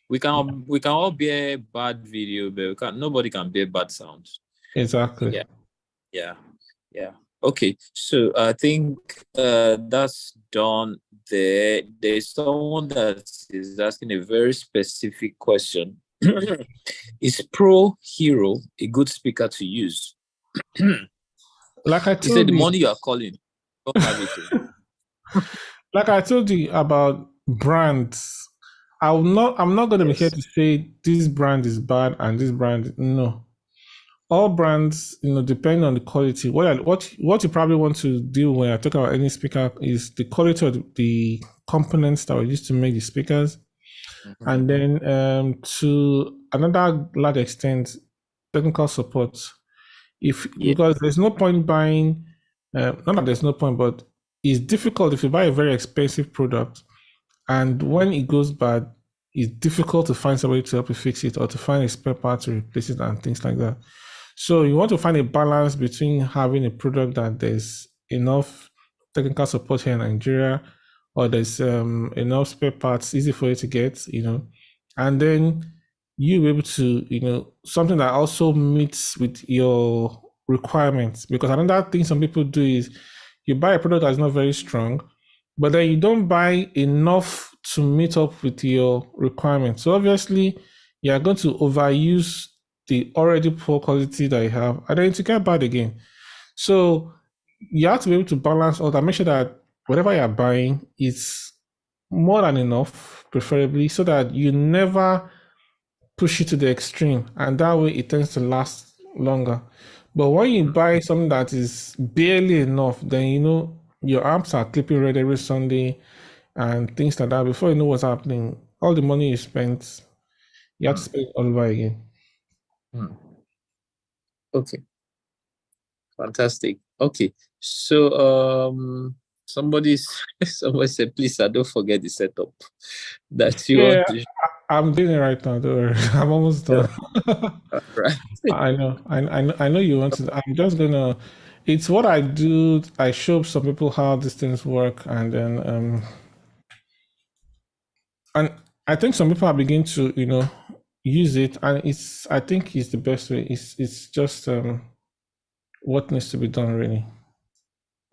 We can all bear bad video, but nobody can bear bad sound. Exactly. Yeah. Okay, so I think that's done there. There's someone that is asking a very specific question. Is Pro Hero a good speaker to use? Like I He told said the you, money you are calling, you don't have it. like I told you about brands. I'm not going to be here to say this brand is bad and this brand no. All brands, depending on the quality. What you probably want to do when you're talking about any speaker is the quality of the components that were used to make the speakers, and then to another large extent, technical support. Because there's no point buying, not that there's no point, but it's difficult if you buy a very expensive product, and when it goes bad, it's difficult to find somebody to help you fix it or to find a spare part to replace it and things like that. So you want to find a balance between having a product that there's enough technical support here in Nigeria, or there's enough spare parts easy for you to get, and then you be able to, something that also meets with your requirements. Because another thing some people do is you buy a product that's not very strong, but then you don't buy enough to meet up with your requirements. So obviously you're going to overuse the already poor quality that you have, and then to get bad again. So you have to be able to balance all that, make sure that whatever you're buying is more than enough, preferably, so that you never push it to the extreme, and that way it tends to last longer. But when you buy something that is barely enough, then your amps are clipping red every Sunday and things like that. Before you know what's happening, all the money you spent, you have to spend it all over again. Okay. Fantastic. Okay. So somebody said, please, don't forget the setup that you want to. I'm doing it right now. Don't worry. I'm almost done. Right. I know you want to. I'm just gonna. It's what I do. I show some people how these things work, and then and I think some people are beginning to use it, and I think it's the best way. It's just what needs to be done, really.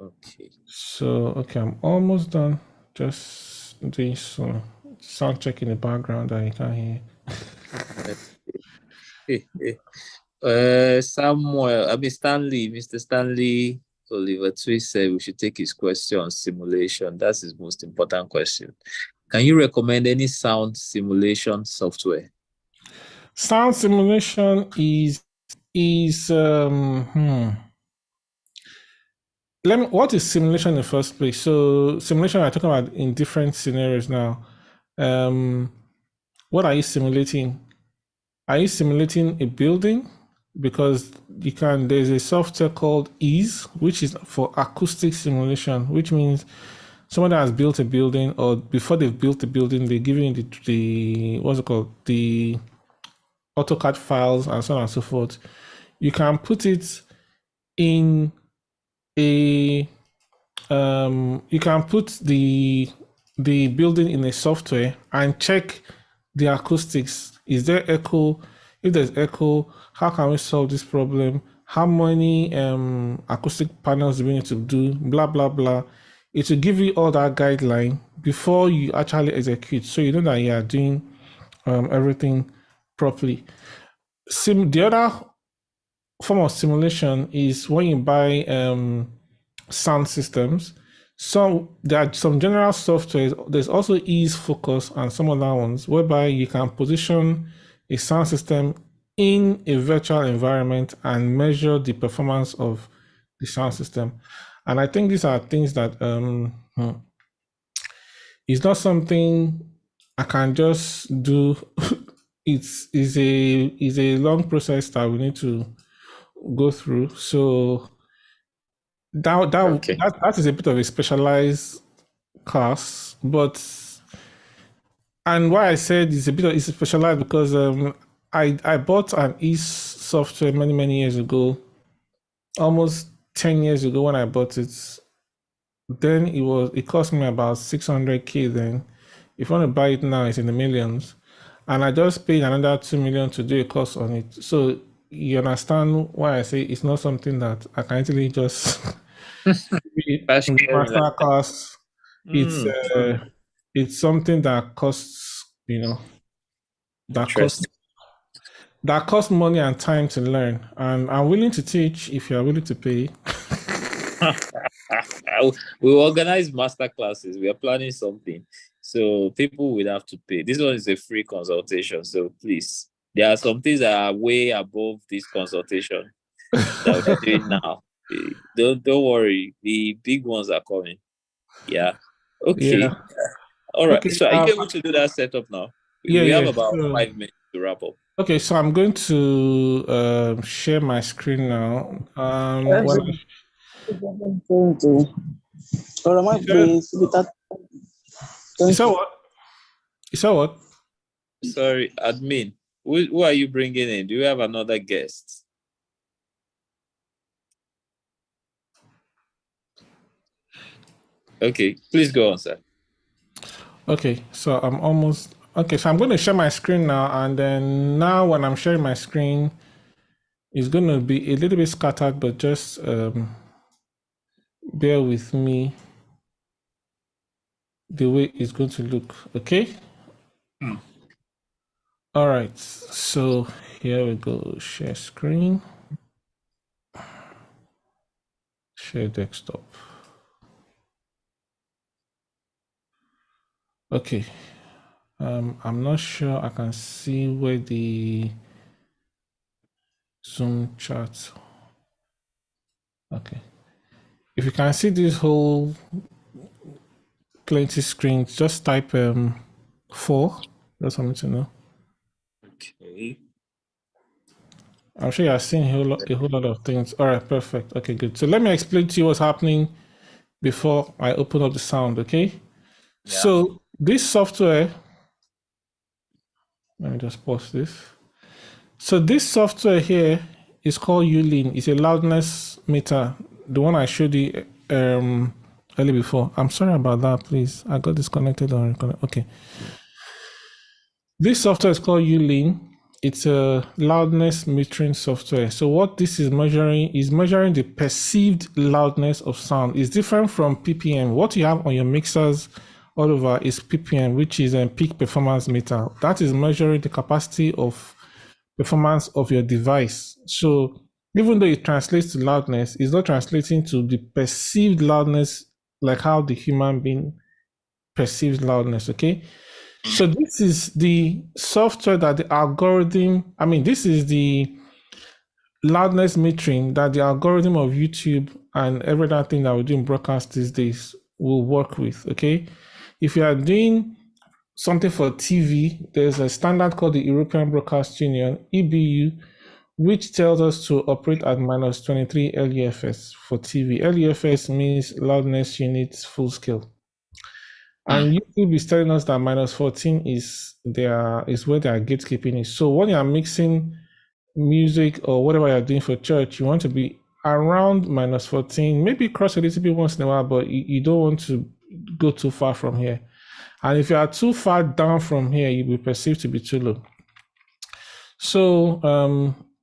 Okay. So I'm almost done. Just doing some sound check in the background that you can hear. Samuel, Mr. Stanley Oliver Twist said we should take his question on simulation. That's his most important question. Can you recommend any sound simulation software? Sound simulation is what is simulation in the first place? So simulation I'm talking about in different scenarios now. What are you simulating? Are you simulating a building? Because there's a software called EASE, which is for acoustic simulation, which means someone that has built a building, or before they've built the building, they give you the what's it called? The AutoCAD files and so on and so forth. You can put it in you can put the building in a software and check the acoustics. Is there echo? If there's echo, how can we solve this problem? How many acoustic panels do we need to do? Blah, blah, blah. It will give you all that guideline before you actually execute. So you know that you are doing everything properly. The other form of simulation is when you buy sound systems. So there are some general software. There's also Ease Focus and some other ones whereby you can position a sound system in a virtual environment and measure the performance of the sound system. And I think these are things that it's not something I can just do. It's a long process that we need to go through. So that is a bit of a specialized class, but and why I said it's specialized because I bought an Ease software many years ago, almost 10 years ago when I bought it. Then it cost me about 600K then. If you want to buy it now, it's in the millions. And I just paid another 2 million to do a course on it. So you understand why I say it's not something that I can easily just master class. It's something that costs, that costs money and time to learn. And I'm willing to teach if you're willing to pay. We organize master classes. We are planning something. So people will have to pay. This one is a free consultation. So please, there are some things that are way above this consultation that we're doing now. Don't worry. The big ones are coming. Yeah. Okay. Yeah. All right. Okay, so are you able to do that setup now? We have about 5 minutes to wrap up. Okay, so I'm going to share my screen now. You saw what? Sorry, admin. Who are you bringing in? Do you have another guest? Okay, please go on, sir. Okay, so I'm almost... Okay, so I'm going to share my screen now, and then now when I'm sharing my screen, it's going to be a little bit scattered, but just bear with me the way it's going to look, okay? All right, so here we go, share screen, share desktop. Okay, I'm not sure I can see where the Zoom chat. Okay, if you can see this whole plenty screen, just type 4. That's something to know. Okay. I'm sure you're seeing a whole lot of things. All right, perfect. Okay, good. So let me explain to you what's happening before I open up the sound, okay? Yeah. So this software, let me just pause this. So this software here is called ULean. It's a loudness meter, the one I showed you earlier before. I'm sorry about that, please. I got disconnected or reconnected. Okay. This software is called ULean. It's a loudness metering software. So what this is measuring the perceived loudness of sound. It's different from PPM. What you have on your mixers all over is PPM, which is a peak performance meter. That is measuring the capacity of performance of your device. So even though it translates to loudness, it's not translating to the perceived loudness like how the human being perceives loudness, okay? So this is the software that the algorithm, this is the loudness metering that the algorithm of YouTube and every other thing that we do in broadcast these days will work with, okay? If you are doing something for TV, there's a standard called the European Broadcast Union, EBU, which tells us to operate at -23 LUFS for TV. LUFS means loudness units full scale. And YouTube is telling us that -14 is where their gatekeeping is. So when you're mixing music or whatever you're doing for church, you want to be around -14, maybe cross a little bit once in a while, but you don't want to go too far from here. And if you are too far down from here, you'll be perceived to be too low. So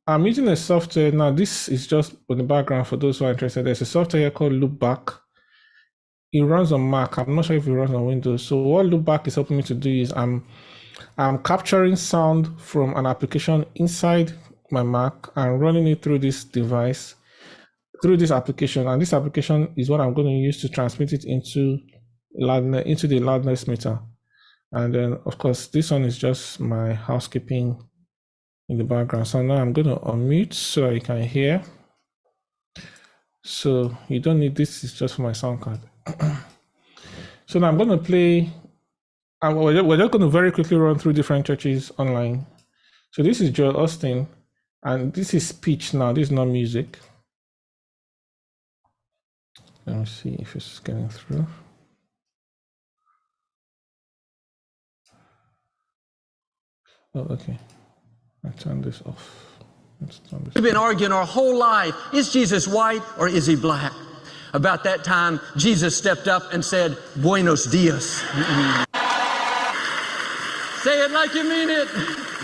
I'm using a software. Now this is just in the background for those who are interested. There's a software here called Loopback. It runs on Mac. I'm not sure if it runs on Windows. So what Loopback is helping me to do is I'm capturing sound from an application inside my Mac and running it through this device, through this application. And this application is what I'm going to use to transmit it into the loudness meter. And then, of course, this one is just my housekeeping in the background. So now I'm going to unmute so that you can hear. So you don't need this, it's just for my sound card. So now I'm going to play, we're just going to very quickly run through different churches online. So this is Joel Austin, and this is speech now, this is not music. Let me see if it's getting through. Oh, okay. I turn this off. We've been arguing our whole life, is Jesus white or is he black? About that time, Jesus stepped up and said, Buenos dias. Say it like you mean it.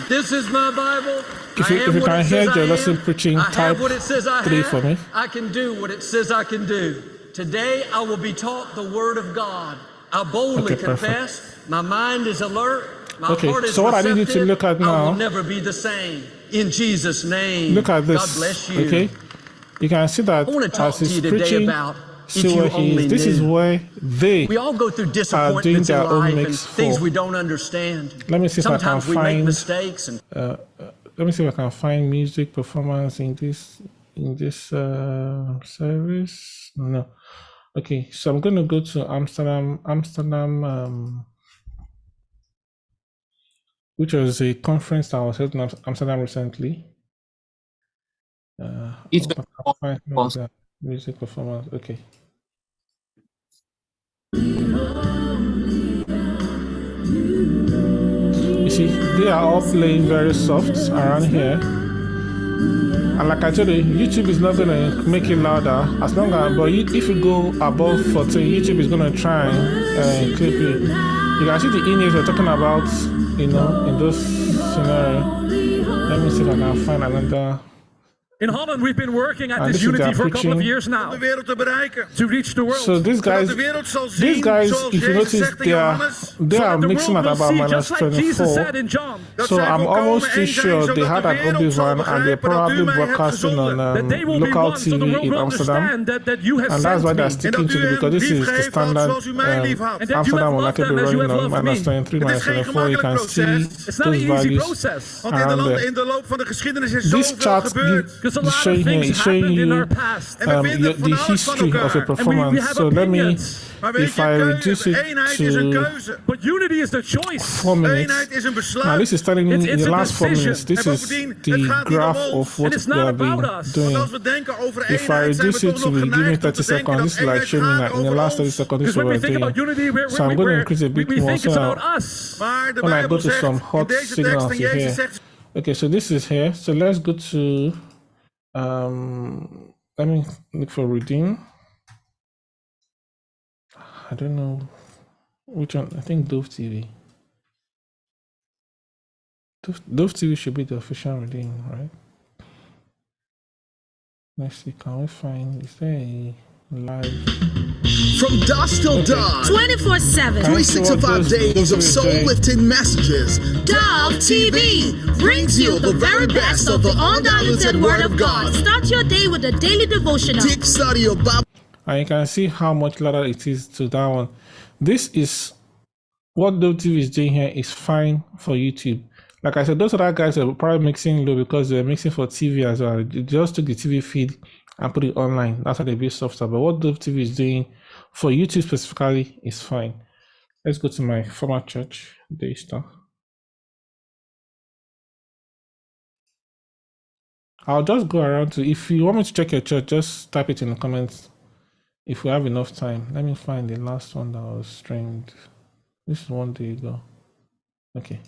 This is my Bible. If you can hear Joel Austin preaching, type 3 for me. I can do what it says I can do. Today, I will be taught the word of God. I boldly confess. My mind is alert. My heart is so what I need you to look at now, I will never be the same. In Jesus' name. Look at this. God bless you. Okay, you can see that I want to talk to you today about if you only this knew. is where We all go through disappointments in life and things we don't understand. Let me see if Sometimes I can we find make mistakes. And let me see if I can find music performance in this service. No. Okay, so I'm going to go to Amsterdam, which was a conference that was held in Amsterdam recently. It's music performance. Okay. You see, they are all playing very soft around here. And like I told you, YouTube is not going to make it louder as long as, but if you go above 14, YouTube is going to try and clip it. You can see the emails we're talking about, in those scenarios. Let me see if I can find another. In Holland, we've been working at this unity for a couple of years now to reach the world. So these guys, if you notice, they are mixing at about -24. So I'm almost too sure they had an OB van and they're probably broadcasting on local TV in Amsterdam. And that's why they're sticking to it, because this is the standard Amsterdam will likely be running on -23, -24. You can see those values around there. This chart is showing you the history of a performance. So let me, if I reduce it to 4 minutes, now this is telling me in the last 4 minutes, this is the graph of what we have been doing. If I reduce it to give me 30 seconds, this is like showing me that in the last 30 seconds, this is what we're doing. So I'm going to increase a bit more, so when I go to some hot signals here. Okay, so this is here. So let's go to let me look for redeem. I don't know which one. I think Dove TV. Dove TV should be the official redeem, right? Let's see, can we find, is there a live? From dusk till dawn, 24/7, 365 days of soul-lifting messages. Dove TV brings you the very best of the undiluted Word of God. Start your day with a daily devotional. Deep study of Bible. And you can see how much louder it is to that one. This is what Dove TV is doing here is fine for YouTube. Like I said, those other guys are probably mixing low because they're mixing for TV as well. They just took the TV feed and put it online. That's how they build software. But what Dove TV is doing for YouTube specifically is fine. Let's go to my former church, Daystar. I'll just go around to, if you want me to check your church, just type it in the comments if we have enough time. Let me find the last one that was streamed. This is 1 day ago. Okay.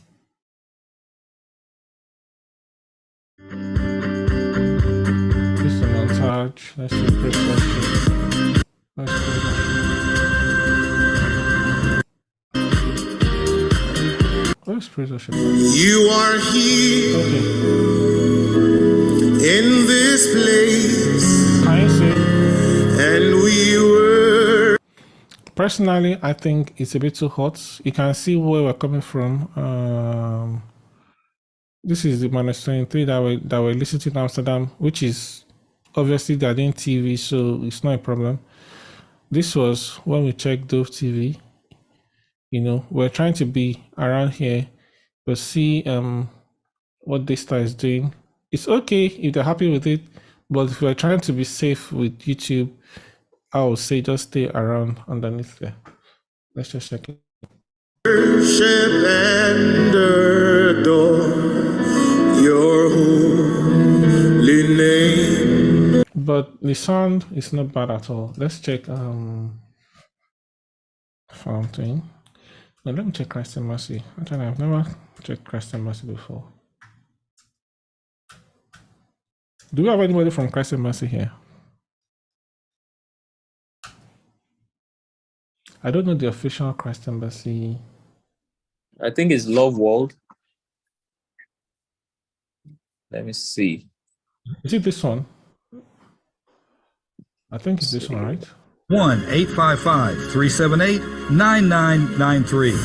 This is a montage. Let's see. Let's praise worship. You are here. Okay. In this place. Can you see? And we were. Personally, I think it's a bit too hot. You can see where we're coming from. This is the -23 that we're listening to in Amsterdam, which is obviously they're doing TV, so it's not a problem. This was when we checked Dove TV. You know, we're trying to be around here, but see what Daystar is doing. It's okay if they're happy with it, but if we're trying to be safe with YouTube, I would say just stay around underneath there. Let's just check it. Worship and adore your holy name. But the sound is not bad at all. Let's check Fountain. Now let me check Christ and Mercy. Actually, I've never checked Christ and Mercy before. Do we have anybody from Christ and Mercy here? I don't know the official Christ and Mercy. I think it's Love World. Let me see. Is it this one? I think it's this one, right? 1-855-378-9993.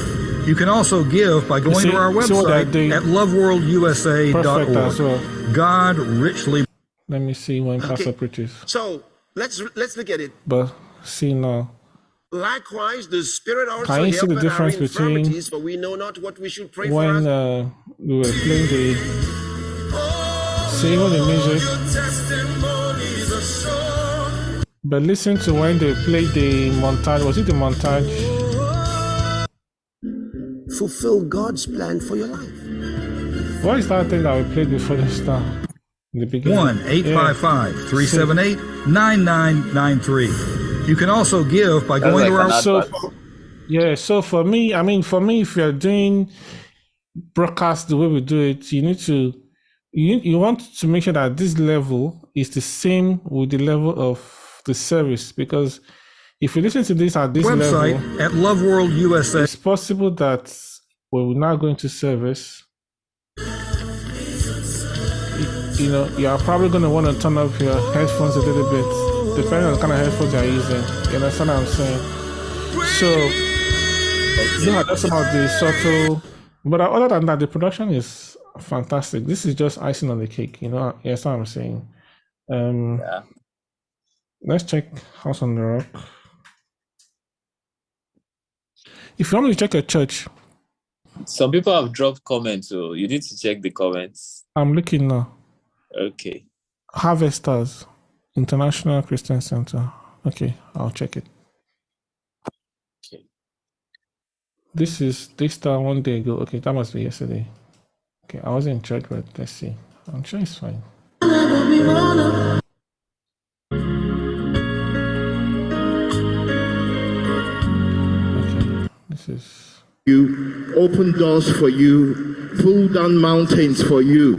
You can also give by going to our website at loveworldusa.org. Well. God richly. Let me see when Pastor preaches. So let's look at it. But see now. Likewise, the Spirit also can you see the difference between for we know not what we should pray when for we were playing the singing the music, but listen to when they played the montage. Was it the montage? fulfill God's plan for your life. What is that thing that we played before the start? In the beginning? 1-855-378-9993. You can also give by going to our... So for me, if you're doing broadcast the way we do it, you need to, you want to make sure that this level is the same with the level of the service, because if you listen to this at this website level, at Love World USA, it's possible that when we're now going to service, you are probably going to want to turn up your headphones a little bit, depending on the kind of headphones you're using. You understand what I'm saying? So, that's about the subtle. But other than that, the production is fantastic. This is just icing on the cake. That's what I'm saying. Let's check House on the Rock. If you want me to check a church, some people have dropped comments, so you need to check the comments. I'm looking now. Okay. Harvesters International Christian Center. Okay, I'll check it. Okay. This started 1 day ago. Okay, that must be yesterday. Okay, I was in church, but let's see. I'm sure it's fine. Okay, this is... You open doors for you, pull down mountains for you,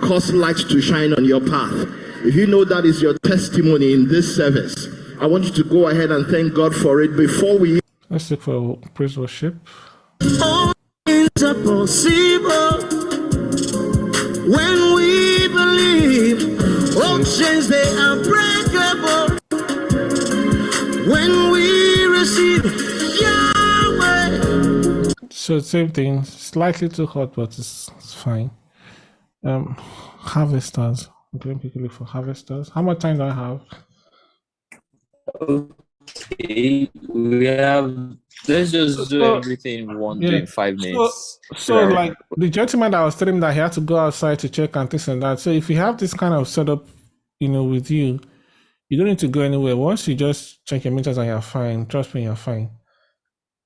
cause light to shine on your path. If you know that is your testimony in this service, I want you to go ahead and thank God for it before we... Let's look for praise worship. All things are possible when we believe. Oceans, they are breakable when we receive Yahweh. So same thing, slightly too hot, but it's fine. Harvesters. Okay, let me quickly look for harvesters. How much time do I have? Okay, we have. Let's just do everything in 5 minutes. So like the gentleman that was telling me that he had to go outside to check and this and that. So if you have this kind of setup, with you, you don't need to go anywhere. Once you just check your meters and you're fine, trust me, you're fine.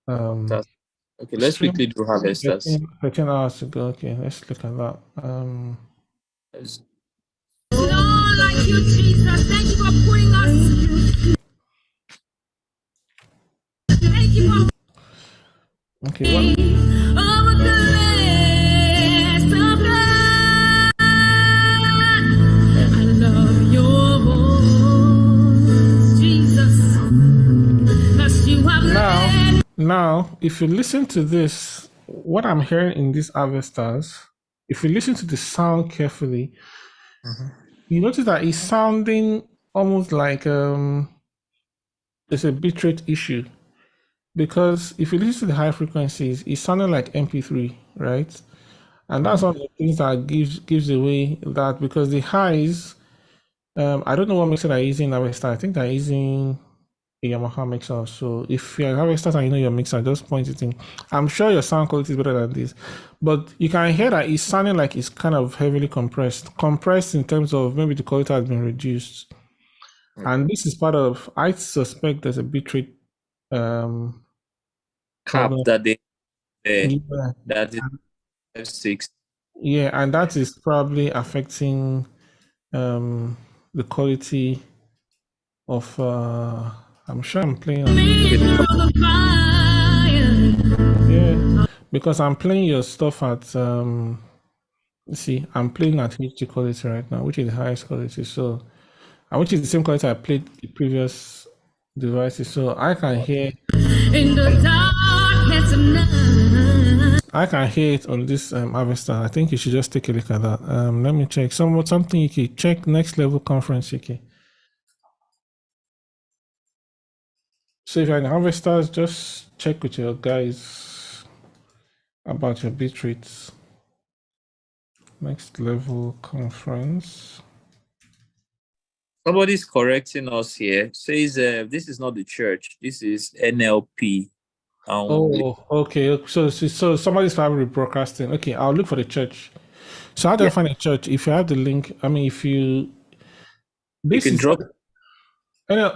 Okay, let's quickly do harvesters. 13 hours to go. Okay, let's look at that. Lord, like you, Jesus. Thank you for putting us. Thank you for. Okay. Over the last of blood. I love your voice, Jesus. You have now, if you listen to this, what I'm hearing in these harvesters, if you listen to the sound carefully, you notice that it's sounding almost like there's a bitrate issue. Because if you listen to the high frequencies, it's sounding like MP3, right? And that's one of the things that gives away that, because the highs, I don't know what mixer they're using in Harvester. I think they're using a Yamaha mixer. So if you're Harvester and you know your mixer, just point it in. I'm sure your sound quality is better than this, but you can hear that it's sounding like it's kind of heavily compressed in terms of maybe the quality has been reduced. And this is part of, I suspect there's a bitrate cap that they yeah. that is F6. Yeah, and that is probably affecting the quality of I'm sure I'm playing yeah, because I'm playing your stuff at see, I'm playing at HD quality right now, which is the highest quality, so which is the same quality I played the previous devices, so I can hear in the darkness of night. I can hear it on this Harvester. I think you should just take a look at that. Let me check something. You can check Next Level Conference. Okay. So if you're in Harvesters, just check with your guys about your bit rates. Next Level Conference. Somebody's correcting us here. Says this is not the church. This is NLP. Oh, okay. So somebody's probably broadcasting. Okay, I'll look for the church. So how do I find a church? If you have the link, I mean, if you this you can drop.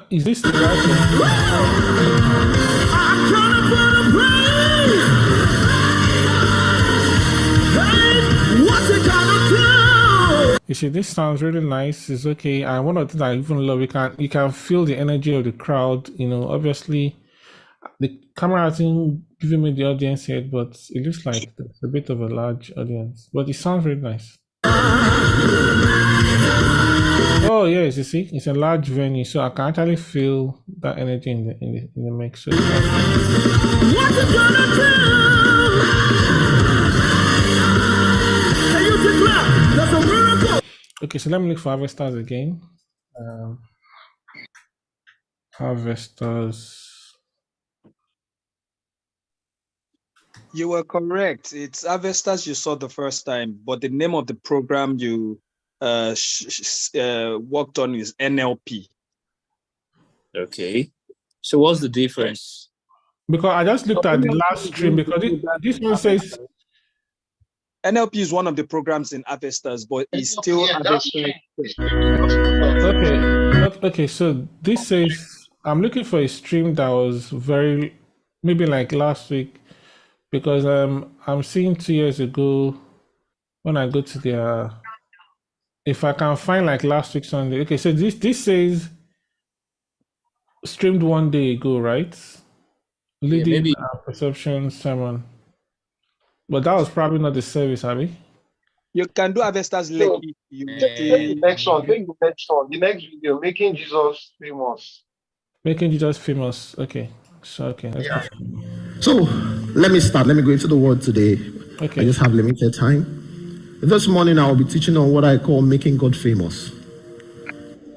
Is this the right one? You see, this sounds really nice. It's okay. And one of the things I even love, you can feel the energy of the crowd. You know, obviously, the camera hasn't given me the audience yet, but it looks like it's a bit of a large audience. But it sounds really nice. Oh yes, you see, it's a large venue, so I can actually feel that energy in the mix. So okay, so let me look for Harvesters again. Harvesters. You were correct. It's Harvesters you saw the first time, but the name of the program you worked on is NLP. Okay. So what's the difference? Because I just looked at the last stream, because this one says NLP is one of the programs in Harvesters, but it's still Harvesters. Okay. So this says I'm looking for a stream that was maybe like last week. Because I'm seeing 2 years ago when I go to their, if I can find like last week Sunday. Okay, so this says streamed 1 day ago, right? Leading perception sermon. But that was probably not the service, Abby. You can do Harvesters like the next one. The next video, making Jesus famous. Making Jesus famous. Okay. So okay. Yeah. So let me start. Let me go into the word today. Okay. I just have limited time. This morning I will be teaching on what I call making God famous.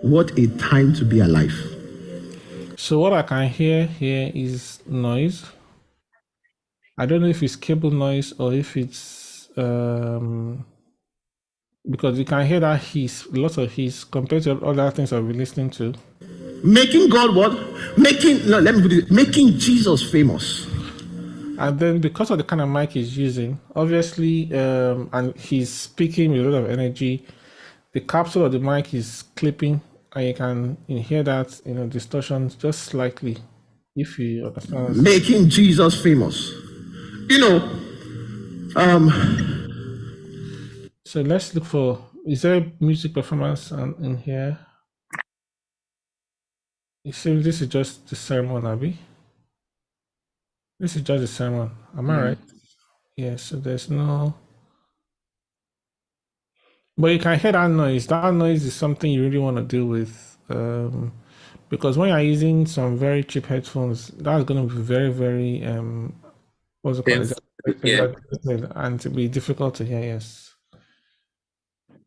What a time to be alive. So what I can hear here is noise. I don't know if it's cable noise or if it's because you can hear that hiss, lots of hiss compared to other things I've been listening to. Making God what? Making Jesus famous. And then because of the kind of mic he's using, obviously, and he's speaking with a lot of energy, the capsule of the mic is clipping, and you can hear that, distortion just slightly, if you understand. Making Jesus famous. So let's look for, is there music performance in here? It seems this is just the sermon, Abby. This is just the sermon. Am I right? Yes, so there's no... But you can hear that noise. That noise is something you really want to deal with. Because when you're using some very cheap headphones, that's going to be very, very... what's it called? Yeah. And to be difficult to hear, yes.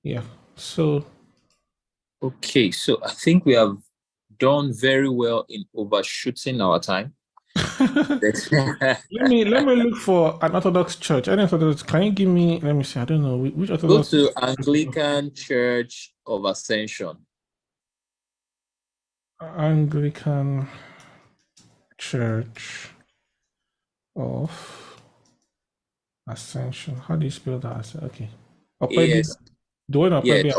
Yeah, so... Okay, so I think we have done very well in overshooting our time. Let me look for an Orthodox church. Any Orthodox? Can you give me? Let me see. I don't know which Go Orthodox. to Anglican Church of Ascension. Anglican Church of Ascension. How do you spell that? Okay. Yes. The one Yes.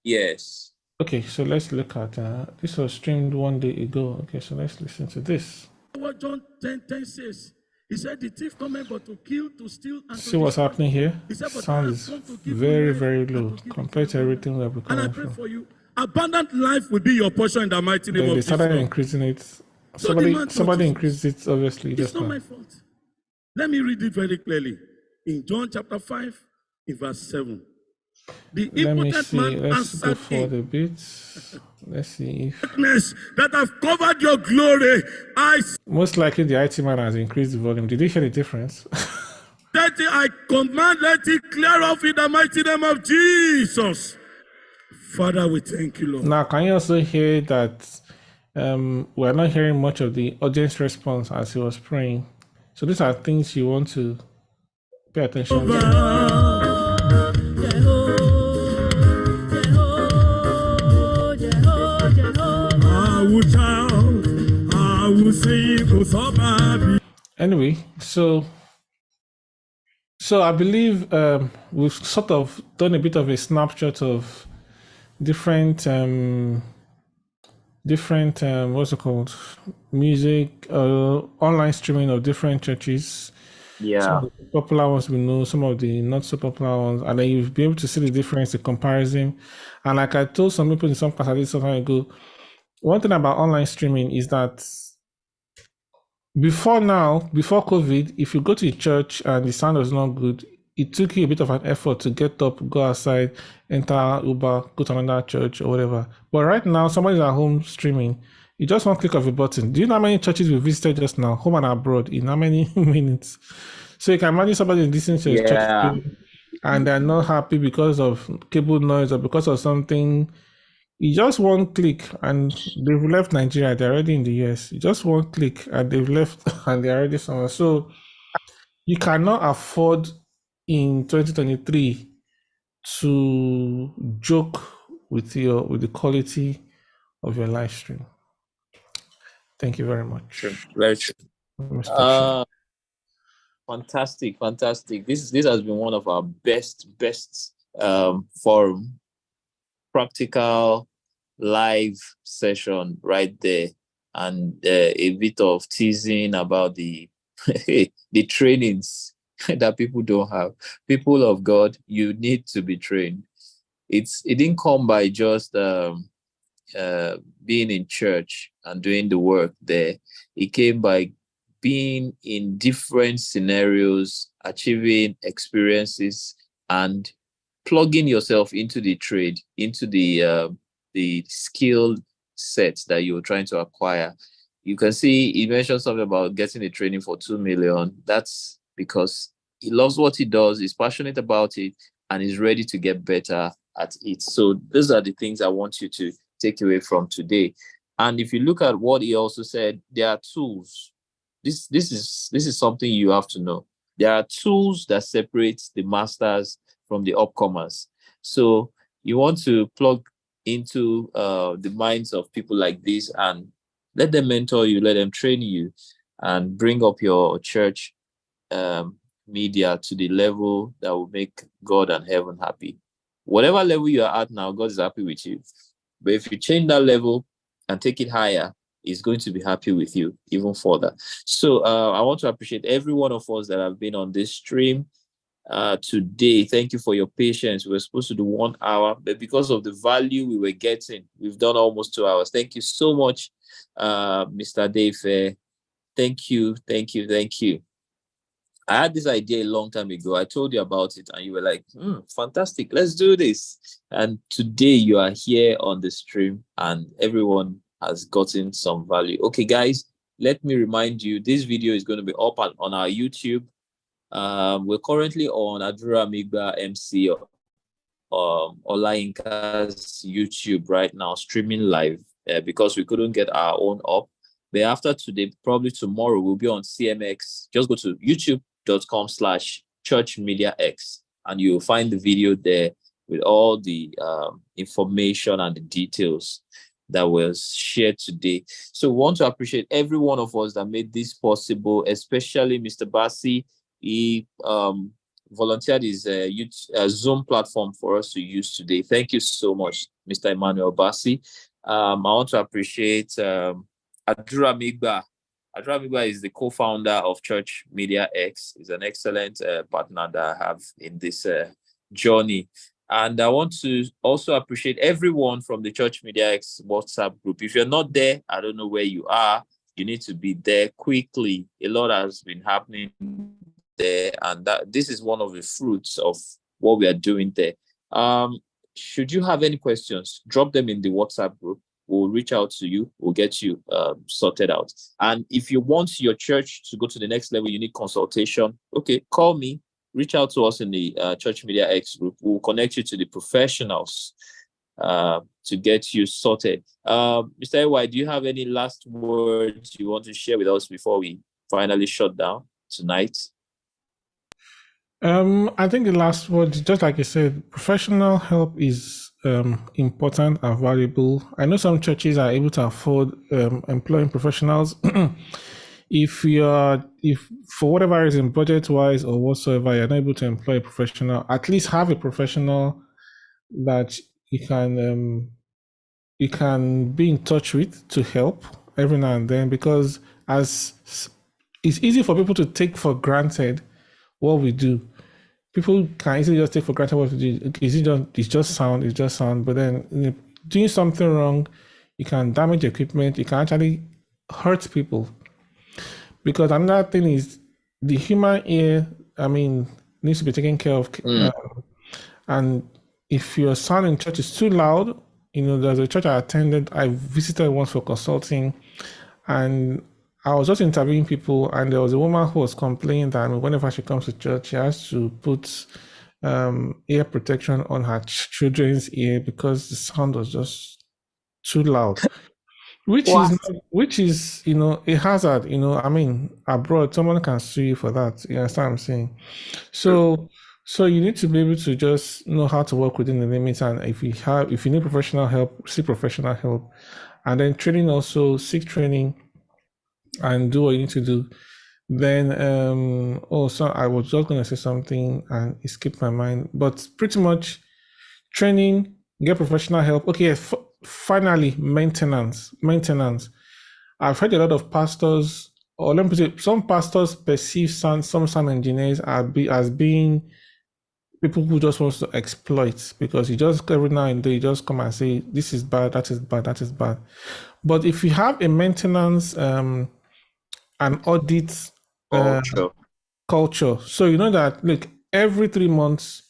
Yes. Okay, so let's look at this was streamed one day ago. Okay, so let's listen to this. What John 10:10 says. He said, "The thief cometh but to kill, to steal, and See to what's destroy." happening here? He said, "But Sound I is have come to give very, you life very and low to give compared it to to everything we're And I coming pray from. for you. Abundant life will be your portion in the mighty name Then of they Jesus. started increasing it. So the man Somebody thought, increased it obviously it's just not now. my fault. Let me read it very clearly. In John chapter 5, in verse 7. The Let me impotent see. man Let's go answered for him, the bits. Let's see if "Darkness that have covered your glory, I most likely the IT man has increased the volume. Did you hear the difference? that I command, let it clear off in the mighty name of Jesus." Father, we thank you, Lord. Now, can you also hear that we're not hearing much of the audience response as he was praying? So these are things you want to pay attention to. Anyway, so I believe we've sort of done a bit of a snapshot of different what's it called, music, online streaming of different churches. Yeah. Some of the popular ones we know, some of the not so popular ones, and then you'll be able to see the difference, the comparison. And like I told some people in some class I did some time ago, one thing about online streaming is that before COVID, if you go to a church and the sound was not good, it took you a bit of an effort to get up, go outside, enter Uber, go to another church or whatever. But right now, somebody's at home streaming. You just one click of a button. Do you know how many churches we visited just now, home and abroad, in how many minutes? So you can imagine somebody listening to a church and they're not happy because of cable noise or because of something. You just one click and they've left Nigeria. They're already in the US. You just one click and they've left and they're already somewhere. So you cannot afford in 2023 to joke with the quality of your live stream. Thank you very much. True. Very true. Fantastic. This has been one of our best forum, practical live session right there, and a bit of teasing about the the trainings that people don't have. People of God, you need to be trained. It didn't come by just being in church and doing the work there. It came by being in different scenarios, achieving experiences, and plugging yourself into the trade, into the skill sets that you're trying to acquire. You can see he mentioned something about getting a training for 2 million. That's because he loves what he does, he's passionate about it, and he's ready to get better at it. So those are the things I want you to take away from today. And if you look at what he also said, there are tools. This is something you have to know. There are tools that separate the masters from the upcomers. So you want to plug into the minds of people like this and let them mentor you, let them train you, and bring up your church media to the level that will make God and heaven happy. Whatever level you are at now, God is happy with you. But if you change that level and take it higher, He's going to be happy with you even further. So I want to appreciate every one of us that have been on this stream today. Thank you for your patience. We were supposed to do 1 hour, but because of the value we were getting, we've done almost 2 hours. Thank you so much, Mr. Dave. Thank you. I had this idea a long time ago. I told you about it and you were like, fantastic, let's do this. And today you are here on the stream and everyone has gotten some value. Okay, guys, let me remind you, this video is going to be up on our YouTube. We're currently on Adura Migba MC Olayinka's YouTube right now, streaming live because we couldn't get our own up. But after today, probably tomorrow, we'll be on CMX. Just go to youtube.com/churchmediax, and you'll find the video there with all the information and the details that was shared today. So we want to appreciate every one of us that made this possible, especially Mr. Bassi. He volunteered his Zoom platform for us to use today. Thank you so much, Mr. Emmanuel Bassi. I want to appreciate Adura Migba. Adura Migba is the co-founder of Church Media X. He's an excellent partner that I have in this journey. And I want to also appreciate everyone from the Church Media X WhatsApp group. If you're not there, I don't know where you are. You need to be there quickly. A lot has been happening there, and this is one of the fruits of what we are doing there. Should you have any questions, drop them in the WhatsApp group. We'll reach out to you. We'll get you sorted out. And if you want your church to go to the next level, you need consultation. Okay, call me. Reach out to us in the Church Media X group. We'll connect you to the professionals to get you sorted. Mr. AY, do you have any last words you want to share with us before we finally shut down tonight? I think the last word, just like you said, professional help is important and valuable. I know some churches are able to afford employing professionals. If for whatever reason, budget-wise or whatsoever, you're not able to employ a professional, at least have a professional that you can be in touch with to help every now and then, because as it's easy for people to take for granted what we do. People can easily just take for granted what we do. It's just sound, but then doing something wrong, you can damage equipment, you can actually hurt people. Because another thing is the human ear, needs to be taken care of. And if your sound in church is too loud, there's a church I attended, I visited once for consulting, and I was just interviewing people, and there was a woman who was complaining that whenever she comes to church, she has to put ear protection on her children's ear because the sound was just too loud. Which is a hazard, abroad, someone can sue you for that. You understand what I'm saying? So you need to be able to just know how to work within the limits. And if you need professional help, seek professional help. And then training also, seek training and do what you need to do. Then, I was just going to say something and it skipped my mind, but pretty much training, get professional help. Okay, finally, maintenance. I've heard a lot of pastors, or let me say, some pastors perceive some sound engineers as being people who just want to exploit, because you just every now and then you just come and say this is bad, that is bad, that is bad. But if you have a maintenance and audit culture, so you know that look, every 3 months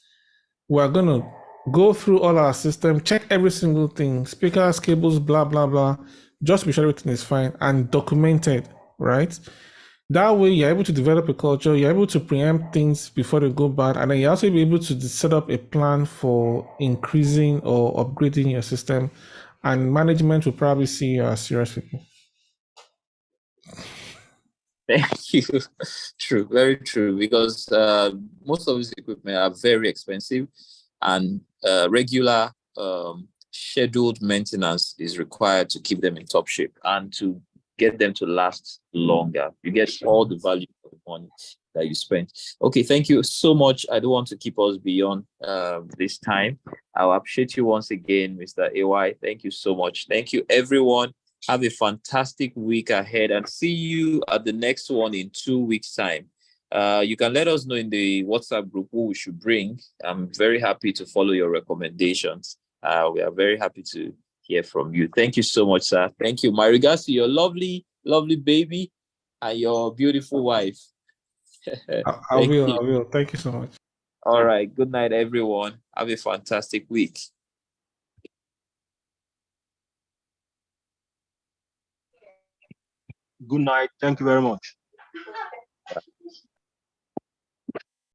we're gonna go through all our system, check every single thing, speakers, cables, blah, blah, blah, just be sure everything is fine and documented, right? That way you're able to develop a culture, you're able to preempt things before they go bad, and then you're also able to set up a plan for increasing or upgrading your system, and management will probably see you as serious people. Thank you. True, very true, because most of this equipment are very expensive, and regular scheduled maintenance is required to keep them in top shape and to get them to last longer. You get all the value for the money that you spend. Okay, thank you so much. I don't want to keep us beyond this time. I'll appreciate you once again, Mr. AY. Thank you so much. Thank you, everyone. Have a fantastic week ahead, and see you at the next one in 2 weeks' time. You can let us know in the WhatsApp group who we should bring. I'm very happy to follow your recommendations. We are very happy to hear from you. Thank you so much, sir. Thank you. My regards to your lovely, lovely baby and your beautiful wife. I will. Thank you so much. All right. Good night, everyone. Have a fantastic week. Good night. Thank you very much.